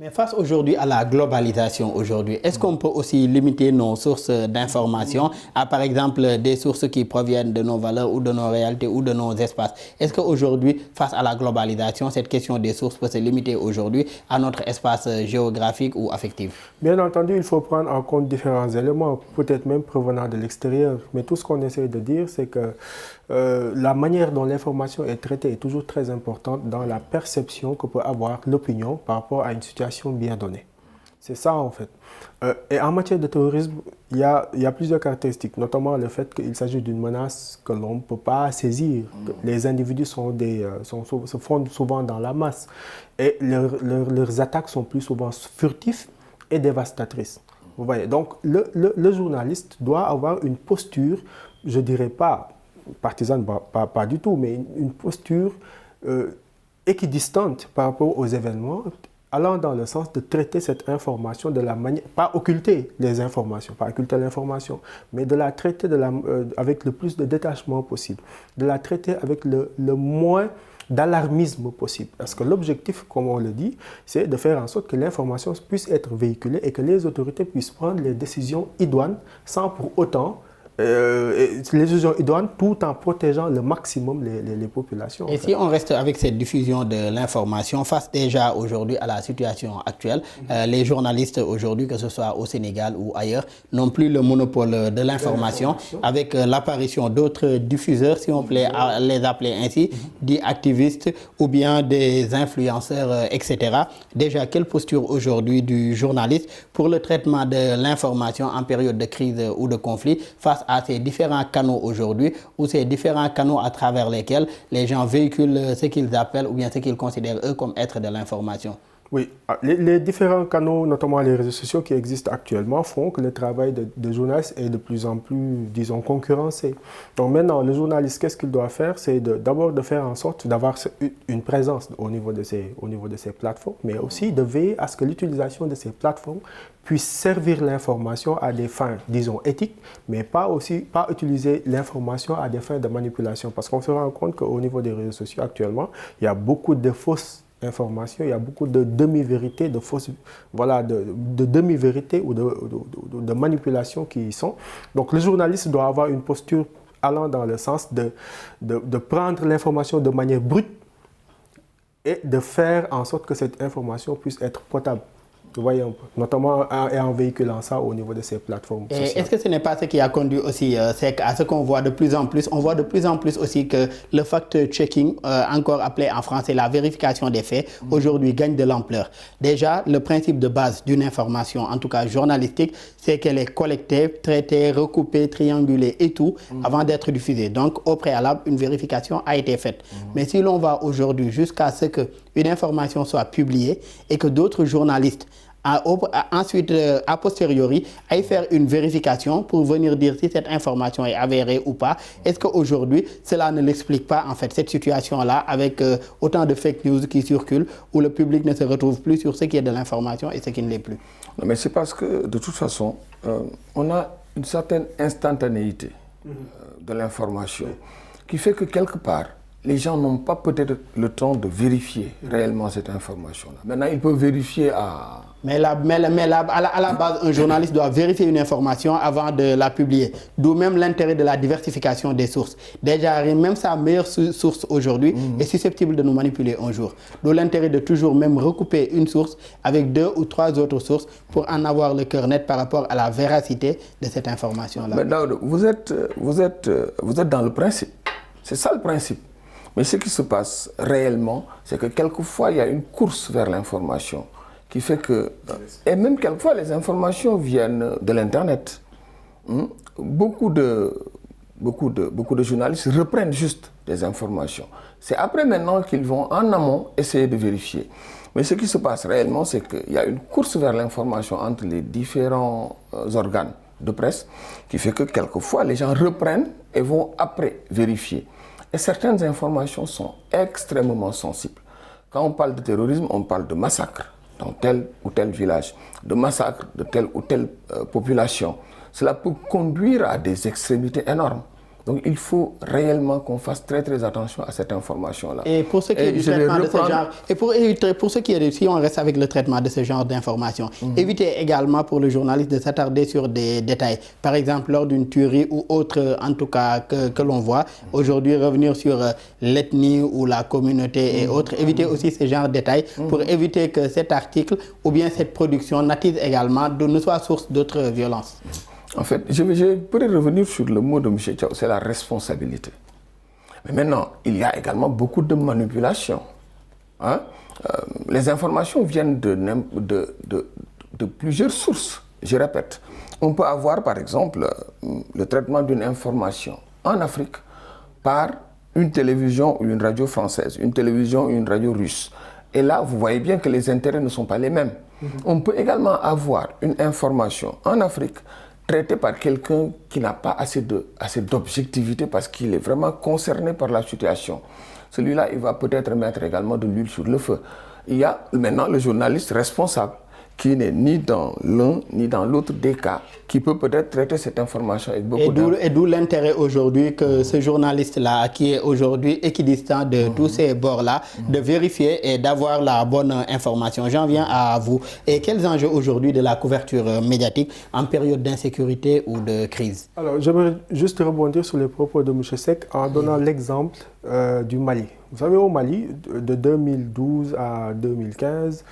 Mais face aujourd'hui à la globalisation aujourd'hui, est-ce qu'on peut aussi limiter nos sources d'information à par exemple des sources qui proviennent de nos valeurs ou de nos réalités ou de nos espaces? Est-ce qu'aujourd'hui, face à la globalisation, cette question des sources peut se limiter aujourd'hui à notre espace géographique ou affectif? Bien entendu, il faut prendre en compte différents éléments, peut-être même provenant de l'extérieur. Mais tout ce qu'on essaie de dire, c'est que la manière dont l'information est traitée est toujours très importante dans la perception que peut avoir l'opinion par rapport à une situation bien donnée. C'est ça en fait. Et en matière de terrorisme, il y a plusieurs caractéristiques, notamment le fait qu'il s'agit d'une menace que l'on ne peut pas saisir. Les individus se fondent souvent dans la masse et leurs attaques sont plus souvent furtives et dévastatrices. Vous voyez, donc le journaliste doit avoir une posture, je ne dirais pas partisane, pas du tout, mais une posture équidistante par rapport aux événements, allant dans le sens de traiter cette information de la manière, pas occulter les informations, pas occulter l'information, mais de la traiter avec le plus de détachement possible, de la traiter avec le moins d'alarmisme possible. Parce que l'objectif, comme on le dit, c'est de faire en sorte que l'information puisse être véhiculée et que les autorités puissent prendre les décisions idoines sans pour autant les décisions idoines tout en protégeant le maximum les populations. Et si on reste avec cette diffusion de l'information, face déjà aujourd'hui à la situation actuelle, les journalistes aujourd'hui, que ce soit au Sénégal ou ailleurs, n'ont plus le monopole de l'information avec l'apparition d'autres diffuseurs, si on peut les appeler ainsi, dits activistes ou bien des influenceurs, etc. Déjà, quelle posture aujourd'hui du journaliste pour le traitement de l'information en période de crise ou de conflit face à ces différents canaux aujourd'hui, ou ces différents canaux à travers lesquels les gens véhiculent ce qu'ils appellent ou bien ce qu'ils considèrent eux comme être de l'information? Oui, les différents canaux, notamment les réseaux sociaux qui existent actuellement, font que le travail de journaliste est de plus en plus, disons, concurrencé. Donc maintenant, le journaliste, qu'est-ce qu'il doit faire? C'est d'abord de faire en sorte d'avoir une présence au niveau de ces plateformes, mais aussi de veiller à ce que l'utilisation de ces plateformes puisse servir l'information à des fins, disons, éthiques, mais pas utiliser l'information à des fins de manipulation. Parce qu'on se rend compte qu'au niveau des réseaux sociaux actuellement, il y a beaucoup de fausses informations, il y a beaucoup de demi-vérités, de fausses, voilà, de demi-vérités ou de manipulations qui y sont. Donc le journaliste doit avoir une posture allant dans le sens de prendre l'information de manière brute et de faire en sorte que cette information puisse être potable. Vous voyez un peu, notamment en véhiculant ça au niveau de ces plateformes sociales. Est-ce que ce n'est pas ce qui a conduit aussi à ce qu'on voit de plus en plus? On voit de plus en plus aussi que le fact-checking, encore appelé en français la vérification des faits, aujourd'hui gagne de l'ampleur. Déjà, le principe de base d'une information, en tout cas journalistique, c'est qu'elle est collectée, traitée, recoupée, triangulée et tout avant d'être diffusée. Donc, au préalable, une vérification a été faite. Mais si l'on va aujourd'hui jusqu'à ce qu'une information soit publiée et que d'autres journalistes ensuite, a posteriori, aille faire une vérification pour venir dire si cette information est avérée ou pas. Est-ce qu'aujourd'hui, cela ne l'explique pas, en fait, cette situation-là, avec autant de fake news qui circulent, où le public ne se retrouve plus sur ce qui est de l'information et ce qui ne l'est plus? Non, mais c'est parce que, de toute façon, on a une certaine instantanéité de l'information qui fait que, quelque part, les gens n'ont pas peut-être le temps de vérifier réellement cette information-là. Maintenant, ils peuvent vérifier à... Mais à la base, un journaliste doit vérifier une information avant de la publier. D'où même l'intérêt de la diversification des sources. Déjà, même sa meilleure source aujourd'hui est susceptible de nous manipuler un jour. D'où l'intérêt de toujours même recouper une source avec 2 ou 3 autres sources pour en avoir le cœur net par rapport à la véracité de cette information-là. Mais Daoud, vous êtes dans le principe. C'est ça le principe. Mais ce qui se passe réellement, c'est que quelquefois, il y a une course vers l'information qui fait que... Et même quelquefois, les informations viennent de l'Internet. Beaucoup de journalistes reprennent juste des informations. C'est après maintenant qu'ils vont en amont essayer de vérifier. Mais ce qui se passe réellement, c'est qu'il y a une course vers l'information entre les différents organes de presse qui fait que quelquefois, les gens reprennent et vont après vérifier. Et certaines informations sont extrêmement sensibles. Quand on parle de terrorisme, on parle de massacre. dans tel ou tel village, de massacre de telle ou telle population, cela peut conduire à des extrémités énormes. Donc il faut réellement qu'on fasse très très attention à cette information-là. Et pour ce qui est du traitement de ce genre, et pour ce qui est si on reste avec le traitement de ce genre d'informations, évitez également pour le journaliste de s'attarder sur des détails. Par exemple, lors d'une tuerie ou autre, en tout cas, que l'on voit, aujourd'hui revenir sur l'ethnie ou la communauté et autres. Évitez aussi ce genre de détails pour éviter que cet article ou bien cette production n'attise également, ne soit source d'autres violences. En fait, je pourrais revenir sur le mot de M. Thiaw, c'est la responsabilité. Mais maintenant, il y a également beaucoup de manipulation. Hein? Les informations viennent de plusieurs sources. Je répète, on peut avoir par exemple le traitement d'une information en Afrique par une télévision ou une radio française, une télévision ou une radio russe. Et là, vous voyez bien que les intérêts ne sont pas les mêmes. On peut également avoir une information en Afrique traité par quelqu'un qui n'a pas assez d'objectivité parce qu'il est vraiment concerné par la situation. Celui-là, il va peut-être mettre également de l'huile sur le feu. Il y a maintenant le journaliste responsable qui n'est ni dans l'un ni dans l'autre des cas, qui peut peut-être traiter cette information avec beaucoup de... Et d'où l'intérêt aujourd'hui que ce journaliste-là, qui est aujourd'hui équidistant de tous ces bords-là, de vérifier et d'avoir la bonne information. J'en viens à vous. Et quels enjeux aujourd'hui de la couverture médiatique en période d'insécurité ou de crise? Alors, j'aimerais juste rebondir sur les propos de M. Seck en donnant l'exemple du Mali. Vous savez, au Mali, de 2012 à 2015,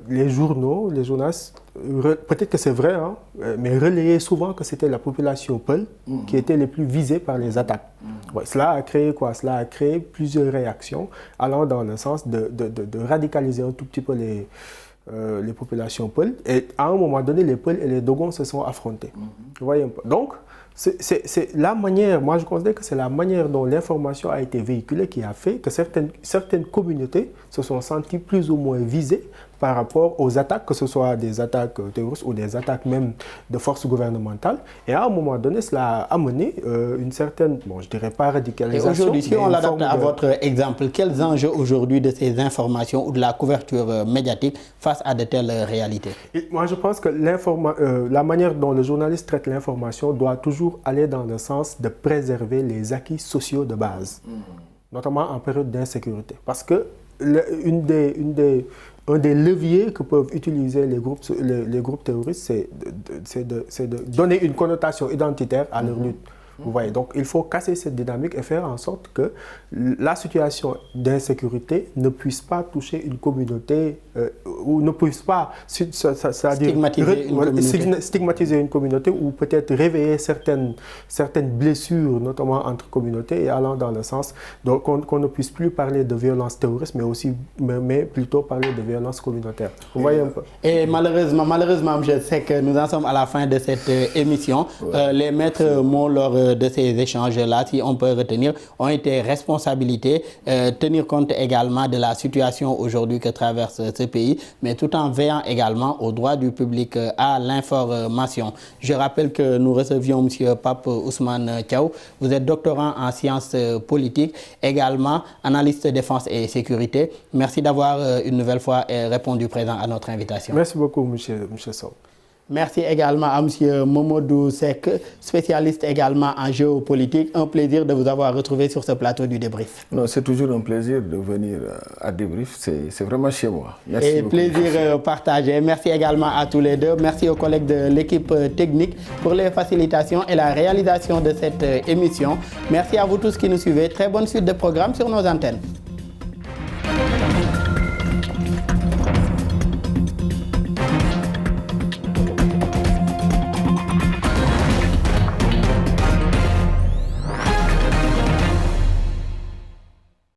les journaux, les journalistes, peut-être que c'est vrai, hein, mais relayaient souvent que c'était la population Peul qui était les plus visées par les attaques. Ouais, cela a créé quoi? Cela a créé plusieurs réactions allant dans le sens de radicaliser un tout petit peu les populations Peul. Et à un moment donné, les Peul et les Dogons se sont affrontés. Vous voyez un peu. Donc, c'est la manière, moi je considère que c'est la manière dont l'information a été véhiculée qui a fait que certaines communautés se sont senties plus ou moins visées par rapport aux attaques, que ce soit des attaques terroristes ou des attaques même de forces gouvernementales. Et à un moment donné, cela a amené une certaine, bon, je dirais pas radicalisation. Et aujourd'hui, si on l'adapte à votre exemple, quels enjeux aujourd'hui de ces informations ou de la couverture médiatique face à de telles réalités? Et moi, je pense que la manière dont le journaliste traite l'information doit toujours aller dans le sens de préserver les acquis sociaux de base, notamment en période d'insécurité. Parce que un des leviers que peuvent utiliser les groupes terroristes, c'est de donner une connotation identitaire à leur lutte. Vous voyez, donc il faut casser cette dynamique et faire en sorte que la situation d'insécurité ne puisse pas toucher une communauté ou ne puisse pas stigmatiser une communauté ou peut-être réveiller certaines blessures, notamment entre communautés, et allant dans le sens qu'on ne puisse plus parler de violence terroriste, mais plutôt parler de violence communautaire. Vous voyez un peu. Et malheureusement, je sais que nous en sommes à la fin de cette émission. Les maîtres mots lors de ces échanges-là, si on peut retenir, ont été responsabilités, tenir compte également de la situation aujourd'hui que traverse ce pays, mais tout en veillant également aux droits du public à l'information. Je rappelle que nous recevions M. Pape Ousmane Thiaw. Vous êtes doctorant en sciences politiques, également analyste défense et sécurité. Merci d'avoir une nouvelle fois répondu présent à notre invitation. Merci beaucoup, M. Sow. Merci également à M. Momodou Seck, spécialiste également en géopolitique. Un plaisir de vous avoir retrouvé sur ce plateau du débrief. Non, c'est toujours un plaisir de venir à débrief. C'est vraiment chez moi. Merci et beaucoup. Plaisir partagé. Merci également à tous les deux. Merci aux collègues de l'équipe technique pour les facilitations et la réalisation de cette émission. Merci à vous tous qui nous suivez. Très bonne suite de programmes sur nos antennes.